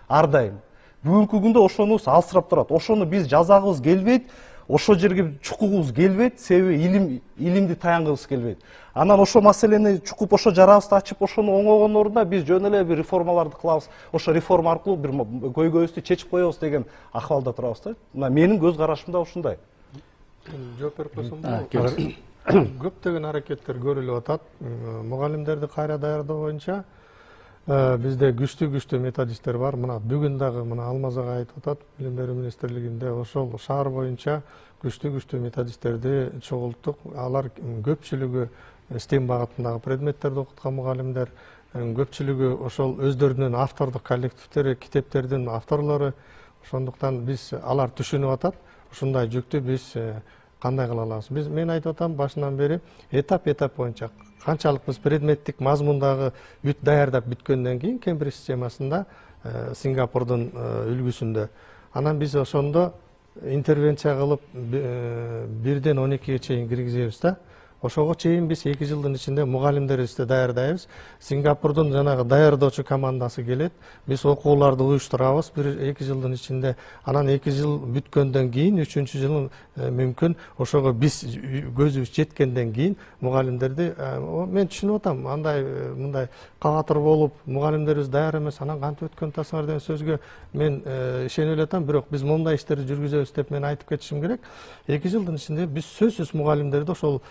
ар дайым. Бүгүнкү күндө ошонубуз алсырап турат. Ошону биз жазагыбыз келбейт, ошол жерге чукугубуз келбейт, себеби илимди таянгыбыз келбейт. Анан ошол маселени чукуп, ошо жарабызды ачып, ошону оңогондун ордуна биз жөн эле бир реформаларды кылабыз. Ошо реформа аркылуу бир көйгөйүбүздү чечип коебуз деген акыбалда турабыз да. Мына менин көз карашым да ушундай. жооп берип койсом болобу? Көптөгөн аракеттер көрүлүп атат. Мугалимдерди кайра даярдоо боюнча бизде күчтүү методисттер бар. Мына бүгүн дагы мына Алмаз ага айтып атат, билим берүү министрлигинде ошол шаар боюнча күчтүү методисттерди чогулттук. Алар көпчүлүгү STEM багытындагы предметтерди окуткан мугалимдер, көпчүлүгү ошол өздөрүнүн автордук коллективдери, китептердин авторлору. Ошондуктан биз алар түшүнүп атат. Ушундай жүктү биз кандай кыла алабыз? Мен айтып атам башынан бери этап боюнча канчалык биз предметтик мазмундагы бүт даярдап бүткөндөн кийин Кембридж системасында, Сингапурдун үлгүсүндө, анан биз ошондо интервенция кылып 1-ден 12-ге чейин киргизебиз да. Ошого чейин биз 2 жылдын ичинде мугалимдерибизди даярдайбыз. Сингапурдун жанагы даярдоочу командасы келет. Биз окууларды уюштурабыз 1-2 жылдын ичинде. Анан 2 жыл бүткөндөн кийин, 3-жыл мүмкүн ошого биз көзүбүз жеткенден кийин мугалимдерди мен түшүнүп атам. Андай мындай кагатыр болуп, мугалимдерибиз даяр эмес, анан кантип өткөн атасыңар деген сөзгө мен ишенип эле атам. Бирок биз моундай иштерди жүргүзөбүз деп мен айтып кетишим керек. 2 жылдын ичинде биз сөзсүз мугалимдерди ошол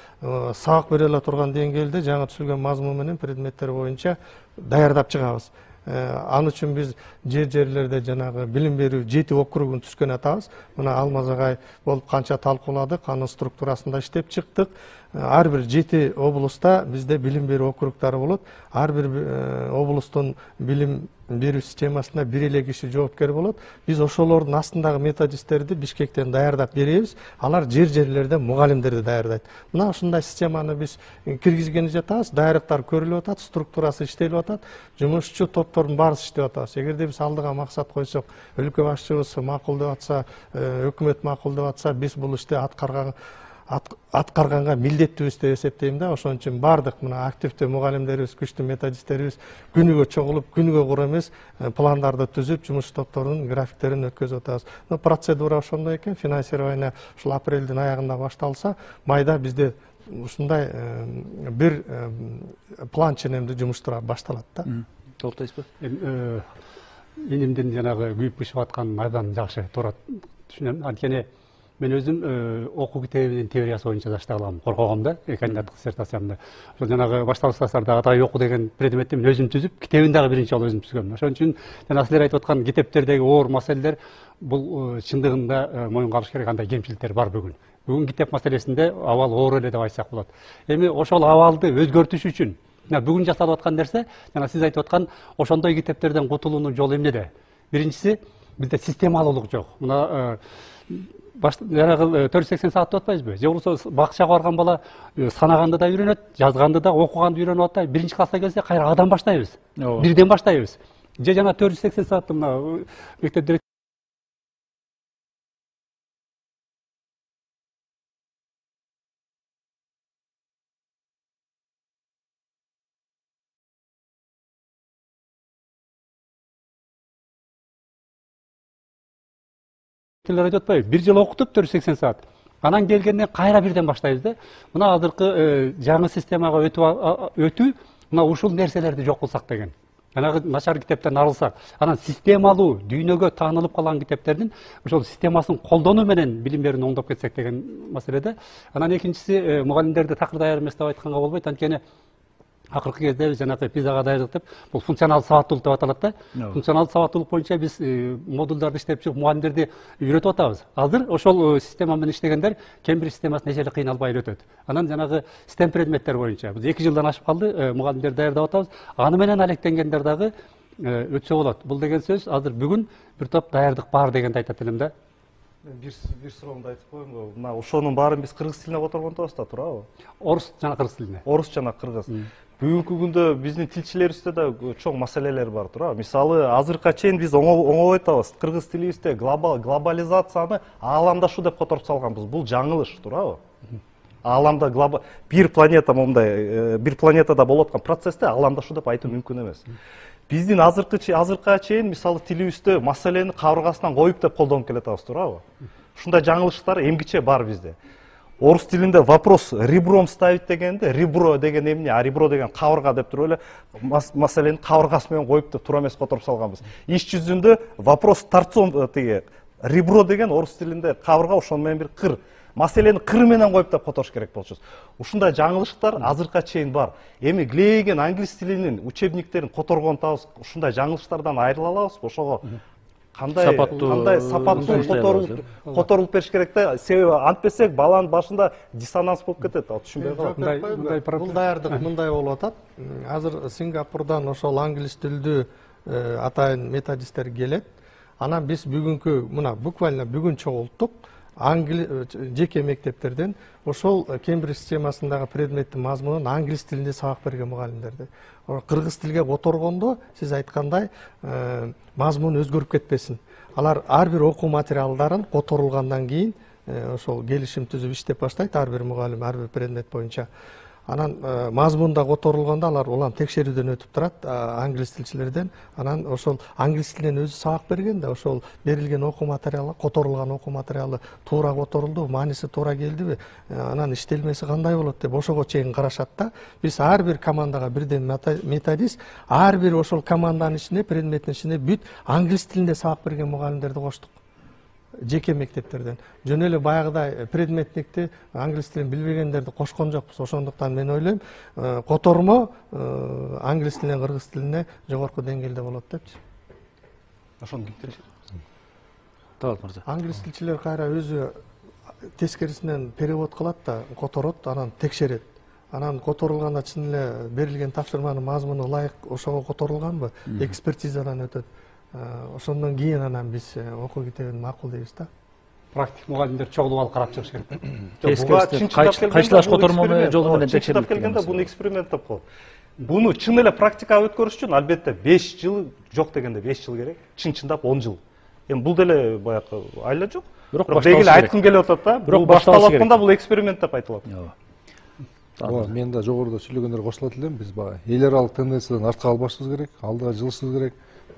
сабак бере ала турган деңгээлде жаңы түзүлгөн мазмун менен предметтер боюнча даярдап чыгабыз. Ал үчүн биз жерлерде жанагы билим берүү 7 округун түзгөн атабыз. Мына Алмаз агай болуп канча талкууладык, анын структурасында иштеп чыктык. Ар бир 7 облуста бизде билим берүү округдары болот. Ар бир облустун билим берүү системасына бир эле киши жоопкер болот. Биз ошолордун астындагы методисттерди Бишкектен даярдап беребиз. Алар жерлерде мугалимдерди даярдайт. Мына ушундай системаны биз киргизген жатабыз. Даярлыктар көрүлүп атат, структурасы иштелип атат. Жумушчу топтордун баары иштеп атабыз. Эгерде биз алдыга максат койсок, өлкө башчыбыз макулдап атса, өкмөт макулдап атса, биз бул ишти аткарганга милдеттүүбүз деп эсептейм да. Ошон үчүн бардык мына активдүү мугалимдерибиз, күчтүү методисттерибиз күнүгө чогулуп, күнүгө кура эмес, пландарды түзүп, жумуш топторунун графиктерин өткөзүп атабыз. Процедура ошондой экен. Финансирование ушул апрелдин аягында башталса, майда бизде ушундай бир план ченемдүү жумуштар башталат да. Толуктайсызбы? Инимдин жанагы күйүп бышып атканын айдан жакшы туура түшүнөм. Анткени Мен өзім оқу кітебінің теориясы бойынша даштағыламын қорқоғамда, кандидаттық диссертациямда. Ошол жанагы башталгыч класстарда атай окуу деген предметти мен өзүм түзүп, китебин дагы биринчи жолу өзүм түзгөм. Ошон үчүн жана силер айтып аткан китептердеги оор маселелер бул чындыгында моюнга алыш керек, андай кемчиликтер бар бүгүн. Бүгүн китеп маселесинде абал оор эле деп айтсак болот. Эми ошол абалды өзгөртүш үчүн бүгүн жасалып аткан нерсе, жана сиз айтып аткан ошондой китептерден кутулуунун жолу эмнеде? Биринчиси, бизде системалуулук жок. Мына жанагы 480 саат деп атпайбызбы? Же болбосо бакчага барган бала санаганды да үйрөнөт, жазганды да, окуганды үйрөнүп атпайбы. Биринчи класска келсе кайра адан баштайбыз. Бирден баштайбыз. Же жана 480 саатты мына мектеп айтып атпайбы? Бир жыл окутуп 480 саат. Анан келгенден кайра бирден баштайбыз да. Мына азыркы жаңы системага өтүү, мына ушул нерселерди жок кылсак деген. Жанагы начар китептерден арылсак, анан системалуу, дүйнөгө таанылып калган китептердин ошол системасын колдонуу менен билим берүүнү оңдоп кетсек деген маселеде. Анан экинчиси, мугалимдерди такыр даяр эмес деп айтканга болбойт. Анткени акыркы кезде биз жанагы пизага даярдык деп, бул функционалдуу сабаттуулук деп аталат да. Функционалдуу сабаттуулук боюнча биз модулдарды иштеп чыгып мугалимдерди үйрөтүп атабыз. Азыр ошол система менен иштегендер Кембридж системасын эч эле кыйналбай үйрөтөт. Анан жанагы STEM предметтер боюнча биз 2 жылдан ашып калды, мугалимдерди даярдап атабыз. Аны менен алектенгендер дагы өтсө болот. Бул деген сөз азыр бүгүн бир топ даярдык бар дегенди айтат элем да. Бир суроомду айтып коеюн. Мына ошонун баарын биз кыргыз тилине которгон атабыз да, туурабы? Орус жана кыргыз тилине. Орус жана кыргыз. Бүгүнкү күндө биздин тилчилерибизде да чоң маселелер бар, туурабы? Мисалы, азыркыга чейин биз оңой атабыз. Кыргыз тилибизде глобализацияны ааламдашуу деп которуп салганбыз. Бул жаңылыш, туурабы? Ааламда бир планета момундай, бир планетада болуп аткан процессте ааламдашуу деп айтуу мүмкүн эмес. Биздин азыркыга чейин мисалы тилибизде маселени кабыргасынан коюп деп колдонуп келатабыз, туурабы? Ушундай жаңылыштар эмгиче бар бизде. Орус тилинде вопрос ребром ставить дегенде, ребро деген эмне, а ребро деген кабырга деп туруп эле маселени кабыргасы менен коюп деп туура эмес которуп салганбыз. Иш жүзүндө вопрос торцом тиги ребро деген орус тилинде кабырга, ошону менен бир кыр. Маселени кыр менен коюп деп которуш керек болчубуз. Ушундай жаңылыштар азыркыга чейин бар. Эми глейген англис тилинин учебниктерин которгон атабыз. Ушундай жаңылыштардан айрыла алабызбы? Ошого кандай сапаттуу которулуп бериш керек да. Себеби антпесек баланын башында диссонанс болуп кетет. Ал түшүнбөй калат. Бул даярдык мындай болуп атат. Азыр Сингапурдан ошол англис тилдүү атайын методисттер келет. Анан биз бүгүнкү мына буквально бүгүн чогулттук жеке мектептерден ошол Кембридж системасындагы предметтин мазмунун англис тилинде сабак берген мугалимдерди. Кыргыз тилге которгондо сиз айткандай мазмун өзгөрүп кетпесин. Алар ар бир окуу материалдарын которулгандан кийин ошол келишим түзүп иштеп баштайт ар бир мугалим ар бир предмет боюнча. Анан мазмунда которулганда алар улам текшерүүдөн өтүп турат англис тилчилерден. Анан ошол англис тилинен өзү сабак берген да, ошол берилген окуу материалы, которулган окуу материалы туура которулду, мааниси туура келдиби, анан иштелмеси кандай болот деп ошого чейин карашат да. Биз ар бир командага бирден методист, ар бир ошол команданын ичине, предметтин ичине бүт англис тилинде сабак берген мугалимдерди коштук. Жеке мектептерден. Жөн эле баягыдай предметникти англис тилин билбегендерди кошкон жокпуз. Ошондуктан мен ойлойм, котормо англис тилинен кыргыз тилине жогорку деңгээлде болот депчи. Ошону ким тилчи? Талат мырза. Англис тилчилер кайра өзү тескерисинен перевод кылат да, которот, анан текшерет. Анан которулганда чын эле берилген тапшырманын мазмуну ылайык ошого которулганбы, экспертизадан өтөт. Ошондон кийин анан биз окуу китебин макул дейбиз да. Практик мугалимдер чогулуп алып карап чыгыш керек. Кайсылаш котормону жолу менен текшерип келгенде буну эксперимент деп коет. Буну чын эле практикага өткөрүш үчүн албетте 5 жыл, жок дегенде 5 жыл керек, чын-чындап 10 жыл. Эми бул деле баягы айла жок. Бирок дегеле айткым келип атат да. Бирок башталып атканда бул эксперимент деп айтылат. Мен да жогоруда сөйлөгөндөргө кошулат элем. Биз баягы эл аралык тенденциядан артка калбашыбыз керек, алдыга жылышыбыз керек.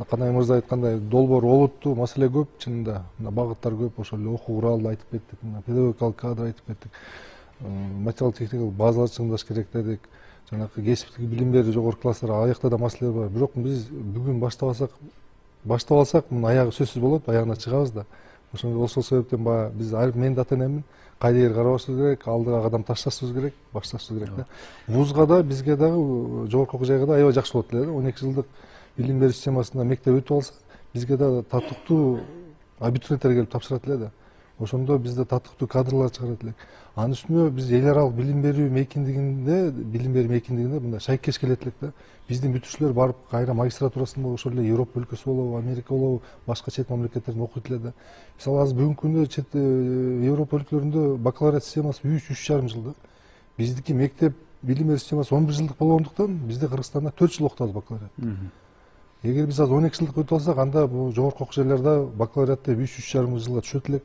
Канай мырза айткандай долбоор олуттуу, маселе көп, чынында багыттар көп, ошол эле окуу куралды айтып кеттик, педагогикалык кадр айтып кеттик, материал техникалык базалар чыңдаш керек дедик, жанакы кесиптик билим берүү жогорку класстар аякта да маселе бар. Бирок биз бүгүн баштап алсак, мунун аягы сөзсүз болот, аягына чыгабыз да. Ошол себептен баягы биз мен да ата энемин кайда жер карабашыбыз керек, алдыга кадам ташташыбыз керек, башташыбыз керек да. Вузга да бизге дагы жогорку окуу жайга да аябай жакшы болот эле да. 12 жылдык билим берүү системасында мектеп өтүп алса, бизге да татыктуу абитуриенттер келип тапшырат эле да. Ошондо бизде татыктуу кадрлар чыгарат элек. Анын үстүнө биз эл аралык билим берүү мейкиндигинде мындай шайкеш келет элек да. Биздин бүтүүчүлөр барып кайра магистратурасында ошол эле Европа өлкөсү болобу, Америка болобу, башка чет мамлекеттерде окуйт эле да. Мисалы азыр бүгүнкү күндө чет Европа өлкөлөрүндө бакалавриат системасы 3,5 жыл да. Биздики мектеп билим берүү системасы 11 жылдык болгондуктан бизде Кыргызстанда 4 жыл окутабыз бакалавриат. Эгер биз азыр 12 жылдык өтүп алсак, анда бул жогорку окуу жайларда бакалавриатта 3,5 жылга түшөт элек.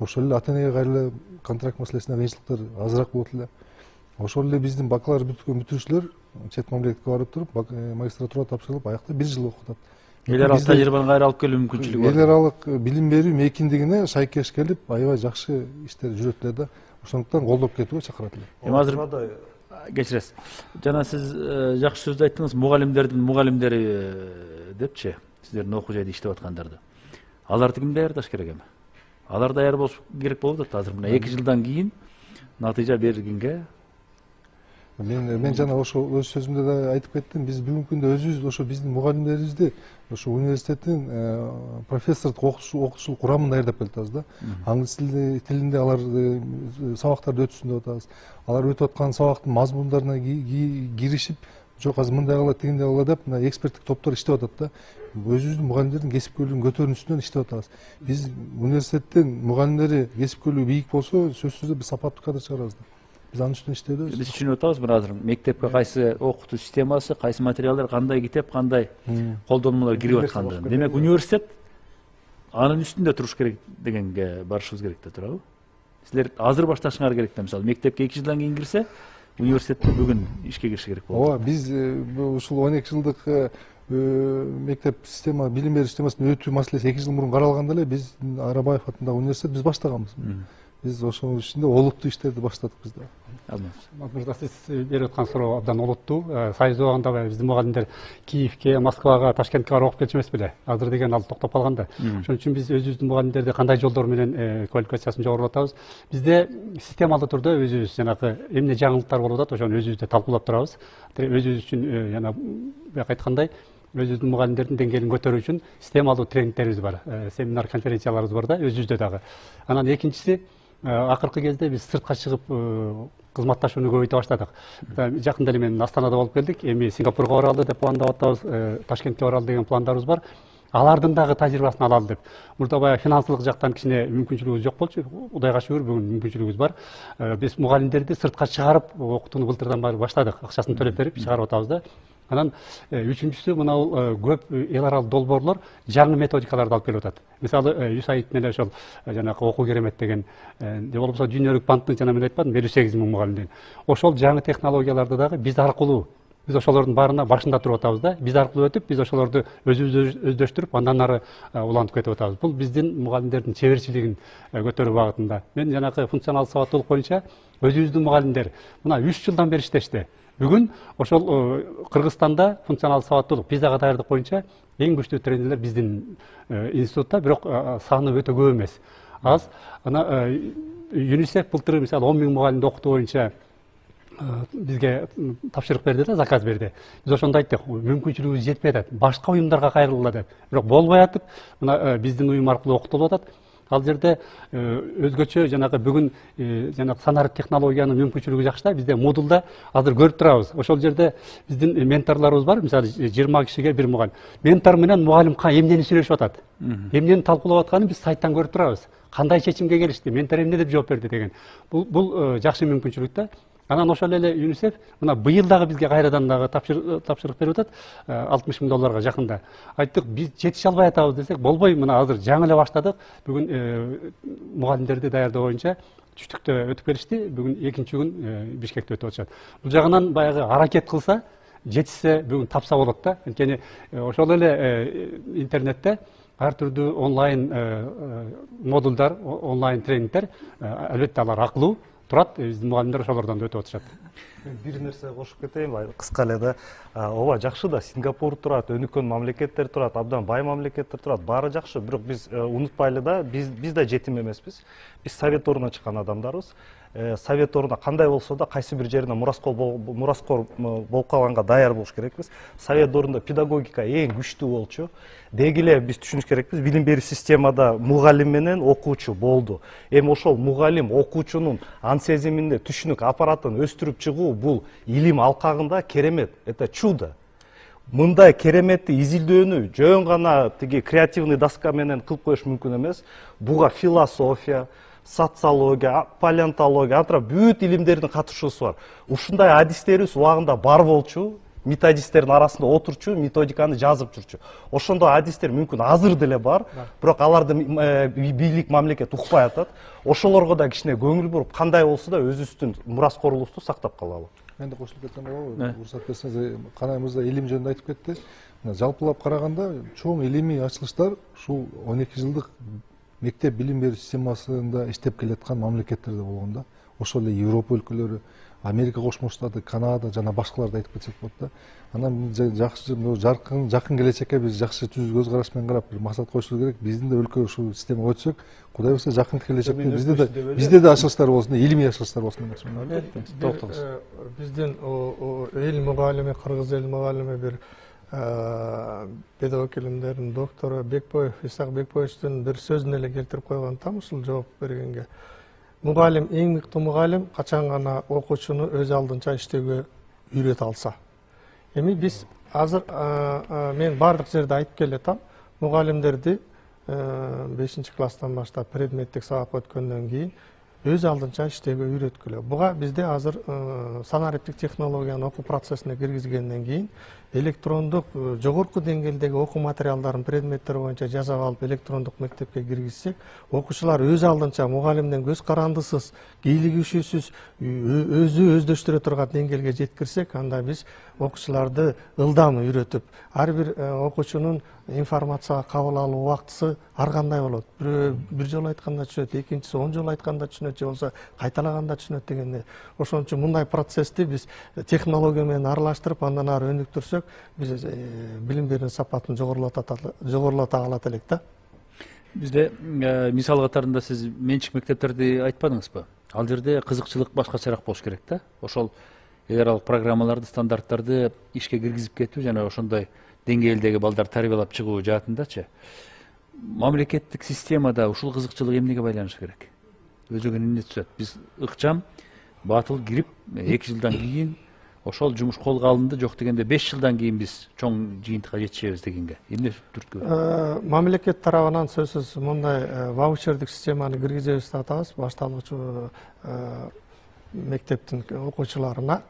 Ошол эле ата энеге кайра контракт маселесинде кыйынчылыктар азыраак болот эле. Ошол эле биздин бакалавр бүтүрүүчүлөр чет мамлекетке барып туруп магистратура тапшырылып, аякта 1 жыл окутат. Эл аралык тажрыйбаны кайра алып келүү мүмкүнчүлүгү бар. Эл аралык билим берүү мейкиндигине шайкеш келип, аябай жакшы иштер жүрөт эле да. Ошондуктан колдоп кетүүгө чакырат эле. Азыр кечиресиз. Жана сиз жакшы сөз айттыңыз, мугалимдердин мугалимдери депчи, сиздердин окуу жайда иштеп аткандарды. Аларды ким даярдаш керек эми? Алар даяр болуш керек болуп атат азыр мына 2 жылдан кийин натыйжа бергенге. Мен жана ошо өз сөзүмдө да айтып кеттим. Биз бүгүнкү күндө өзүбүз ошо биздин мугалимдерибизди ошо университеттин профессордук окутуучулук курамын даярдап келатабыз да. Аңгыз тилинде алар сабактарды өтсүн деп атабыз. Алар өтүп аткан сабактын мазмундарына киришип, жок азыр мындай кылат, тигиндей кылат деп мына эксперттик топтор иштеп атат да. Өзүбүздүн мугалимдердин кесипкөйлүгүн көтөрүү үстүнөн иштеп атабыз. Биз университеттин мугалимдери кесипкөйлүгү бийик болсо, сөзсүз биз сапаттуу кадр чыгарабыз да. Биз анын үстүнөн иштебиз. Биз түшүнүп атабыз мына азыр мектепке кайсы окутуу системасы, кайсы материалдар, кандай китеп, кандай колдонмалар кирип аткандыгын. Демек университет анын үстүндө туруш керек дегенге барышыбыз керек да туурабы? Силер азыр башташыңар керек да, мисалы мектепке 2 жылдан кийин кирсе, университетте бүгүн ишке кириш керек болот. Ооба, биз ушул 12 жылдык мектеп система, билим берүү системасына өтүү маселеси 2 жыл мурун каралганда эле биз Арабаев атындагы университет биз баштаганбыз. Биз ошонун ичинде олуттуу иштерди баштадык биз да. Мырза, сиз берип аткан суроо абдан олуттуу. Союз убагында биздин мугалимдер Киевке, Москвага, Ташкентке барып окуп келчү эмес беле? Азыр деген ал токтоп калганда. Ошон үчүн биз өзүбүздүн мугалимдерди кандай жолдор менен квалификациясын жогорулатабыз? Бизде системалуу түрдө өзүбүз жанагы эмне жаңылыктар болуп атат, ошону өзүбүздө талкуулап турабыз. Өзүбүз үчүн жана бияк айткандай өзүбүздүн мугалимдердин деңгээлин көтөрүү үчүн системалуу тренингтерибиз бар, семинар, конференцияларыбыз бар да, өзүбүздө дагы. Анан экинчиси, акыркы кезде биз сыртка чыгып кызматташууну көбөйтө баштадык. Жакында эле мен Астанада болуп келдик, эми Сингапурга баралы деп пландап атабыз, Ташкентке баралы деген пландарыбыз бар. Алардын дагы тажрыйбасын алалы деп. Мурда баягы финансылык жактан кичине мүмкүнчүлүгүбүз жок болчу. Кудайга шүгүр, бүгүн мүмкүнчүлүгүбүз бар. Биз мугалимдерди сыртка чыгарып окутууну былтырдан бери баштадык. Акчасын төлөп берип чыгарып атабыз да. Анан үчүнчүсү мына көп эл аралык долбоорлор жаңы методикаларды алып келип атат. Мисалы USAID менен ошол жанагы окуу керемет деген же болбосо Дүйнөлүк банктын жана мен айтпадым 58 000 мугалимден. Ошол жаңы технологияларды дагы биз аркылуу биз ошолордун баарына башында туруп атабыз да. Биз аркылуу өтүп, биз ошолорду өзүбүз өздөштүрүп, андан ары улантып кетип атабыз. Бул биздин мугалимдердин чеберчилигин көтөрүү багытында. Мен жанагы функционал сабаттуулук боюнча өзүбүздүн мугалимдер мына 3 жылдан бери иштешти. Бүгүн ошол Кыргызстанда функционал сабаттуулук визага даярдык боюнча эң күчтүү тренерлер биздин институтта, бирок саны өтө көп эмес. Аз ана ЮНИСЕФ былтыр мисалы 10 000 мугалимди окутуу боюнча бизге тапшырык берди да, заказ берди. Биз ошондо айттык, мүмкүнчүлүгүбүз жетпей атат, башка уюмдарга кайрылгыла деп. Бирок болбой атып, мына биздин уюм аркылуу окутулуп атат. Ал жерде өзгөчө жанагы бүгүн жанагы санарып технологиянын мүмкүнчүлүгү жакшы да. Бизде модулда азыр көрүп турабыз. Ошол жерде биздин менторлорубуз бар. Мисалы 20 кишиге бир мугалим. Ментор менен мугалим эмнени сүйлөшүп атат? Эмнени талкуулап атканын биз сайттан көрүп турабыз. Кандай чечимге келишти? Ментор эмне деп жооп берди деген. Бул жакшы мүмкүнчүлүк да. Анан ошол эле ЮНИСЕФ мына быйыл дагы бизге кайрадан дагы тапшырык берип атат, $60 000 жакында. Айттык, биз жетише албай атабыз десек болбой, мына азыр жаңы эле баштадык. Бүгүн мугалимдерди даярдоо боюнча түштүктө өтүп келишти. Бүгүн экинчи күн Бишкекте өтүп атышат. Бул жагынан баягы аракет кылса, жетишсе бүгүн тапса болот да. Анткени ошол эле интернетте ар түрдүү онлайн модулдар, онлайн тренингтер, албетте алар акылуу. турат, биздин мугалимдер ошолордон да өтүп атышат. Бир нерсе кошуп кетейин, кыска эле да. Ооба жакшы да, Сингапур турат, өнүккөн мамлекеттер турат, абдан бай мамлекеттер турат, баары жакшы, бирок биз унутпайлы да, биз да жетим эмеспиз. Биз совет ордунан чыккан адамдарбыз. Совет ордуна кандай болсо да кайсы бир жерине мураскор болуп калганга даяр болуш керекпиз. Совет ордунда педагогика эң күчтүү болчу. Деги эле биз түшүнүш керекпиз, билим берүү системада мугалим менен окуучу болду. Эми ошол мугалим окуучунун ан сезиминде түшүнүк аппаратын өстүрүп чыгуу бул илим алкагында керемет, это чудо. Мындай кереметти изилдөөнү жөн гана тиги креативный доска менен кылып коюш мүмкүн эмес. Буга философия, социология, палеонтология, антра бүт илимдердин катышуусу бар. Ушундай адистерибиз убагында бар болчу, методисттердин арасында отурчу, методиканы жазып жүрчү. Ошондой адистер мүмкүн азыр деле бар, бирок аларды бийлик мамлекет укпай атат. Ошолорго да кичине көңүл буруп, кандай болсо да өзүбүздүн мураскорлукту сактап калалы. Мен да кошулуп кетсем болобу? Уруксат берсеңиз, Канай мырза илим жөнүндө айтып кетти. Жалпылап караганда чоң илимий ачылыштар ушул 12 жылдык мектеп билим берүү системасында иштеп келаткан мамлекеттерде болгон да. Ошол эле Европа өлкөлөрү, Америка Кошмо Штаты, Канада жана башкаларды айтып кетсек болот да. Анан жакшы жакын келечекке биз жакшы түз көз караш менен карап бир максат коюшубуз керек. Биздин да өлкө ушул системага өтсөк, Кудай буюрса жакын келечекте бизде да ачылыштар болсун, илимий ачылыштар болсун деп токтогуз. Биздин эл мугалими, кыргыз эл мугалими бир педагог илимдердин доктору Бекбоев, Исак Бекбоевичтин бир сөзүн эле келтирип койгон там ушул жооп бергенге. Мугалим, эң мыкты мугалим качан гана окуучуну өз алдынча иштөөгө үйрөтө алса. Эми биз азыр мен бардык жерде айтып келатам, мугалимдерди 5 класстан баштап предметтик сабакка өткөндөн кийин өз алдынча иштөөгө үйрөткүлө. Буга бизде азыр санариптик технологияны окуу процессине киргизгенден кийин электрондук жогорку деңгээлдеги окуу материалдарын предметтер боюнча жасап алып электрондук мектепке киргизсек, окуучулар өз алдынча мугалимден көз карандысыз, кийлигишүүсүз өзү өздөштүрө турган деңгээлге жеткирсек, анда биз окуучуларды ылдам үйрөтүп, ар бир окуучунун информация кабыл алуу убактысы ар кандай болот. Бир жолу айтканда түшүнөт, экинчиси 10 жолу айтканда түшүнөт, же болбосо кайталаганда түшүнөт дегенде. Ошон үчүн мындай процессти биз технология менен аралаштырып, андан ары өнүктүрсөк, биз билим берүүнүн сапатын жогорулата алат элек да. Бизде мисал катарында сиз менчик мектептерди айтпадыңызбы? Ал жерде кызыкчылык башкачараак болуш керек да. Ошол эл аралык программаларды, стандарттарды ишке киргизип кетүү жана ошондой деңгээлдеги балдар тарбиялап чыгуу жаатындачы. Мамлекеттик системада ушул кызыкчылык эмнеге байланышы керек? Өзүгө эмне түшөт? Биз ыкчам, батыл кирип 2 жылдан кийин ошол жумуш колго алынды, жок дегенде 5 жылдан кийин биз чоң жыйынтыкка жетишебиз дегенге. Эмне түрткү? Мамлекет тарабынан сөзсүз мындай ваучердик системаны киргизебиз деп атабыз башталуучу мектептин окуучуларына.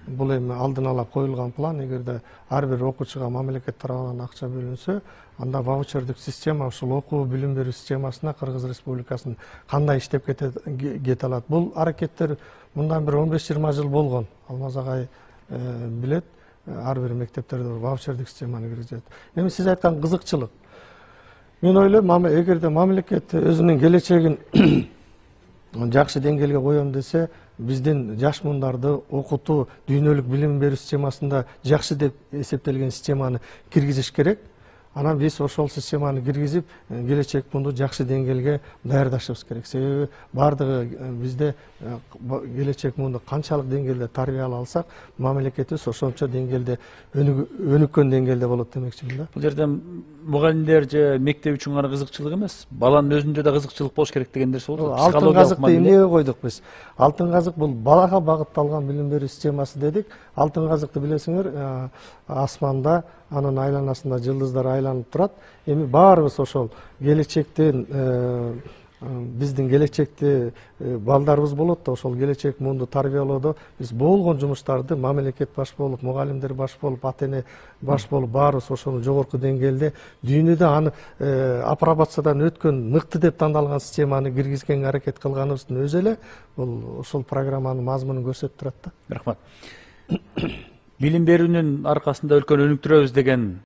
Бул эми алдын ала коюлган план. Эгерде ар бир окуучуга мамлекет тарабынан акча бөлүнсө, анда ваучердик система ушул окуу билим берүү системасына Кыргыз Республикасынын кандай иштеп кете алат. Бул аракеттер мындан бир 15-20 жыл болгон. Алмаз агай билет, ар бир мектептерде ваучердик системаны киргизет. Эми сиз айткан кызыкчылык. Мен ойлойм, эгерде мамлекет өзүнүн келечегин жакшы деңгээлге коем десе, биздин жаш мундарды окутуу дүйнөлүк билим берүү системасында жакшы деп эсептелген системаны киргизиш керек. Анан биз ошол системаны киргизип, келечек мунду жакшы деңгээлге даярдашыбыз керек. Себеби бардыгы бизде келечек мунду канчалык деңгээлде тарбиялай алсак, мамлекетибиз ошончо деңгээлде өнүккөн деңгээлде болот демекчимин да. Бул жерде мугалимдер же мектеп үчүн гана кызыкчылык эмес, баланын өзүндө да кызыкчылык болуш керек деген нерсе болот. Алтын казыкты эмнеге койдук биз? Алтын казык бул балага багытталган билим берүү системасы дедик. Алтын казыкты билесиңер, асманда анын айланасында жылдыздар айланып турат. Эми баарыбыз ошол келечектен биздин келечекте балдарыбыз болот да, ошол келечек мунду тарбиялоодо биз болгон жумуштарды мамлекет баш болуп, мугалимдер баш болуп, ата-эне баш болуп, баарыбыз ошону жогорку деңгээлде дүйнөдө аны апробациядан өткөн мыкты деп тандалган системаны киргизгенге аракет кылганыбыздын өзү эле бул ошол программанын мазмунун көрсөтүп турат да. Рахмат. Билим берүүнүн аркасында өлкөнү өнүктүрөбүз деген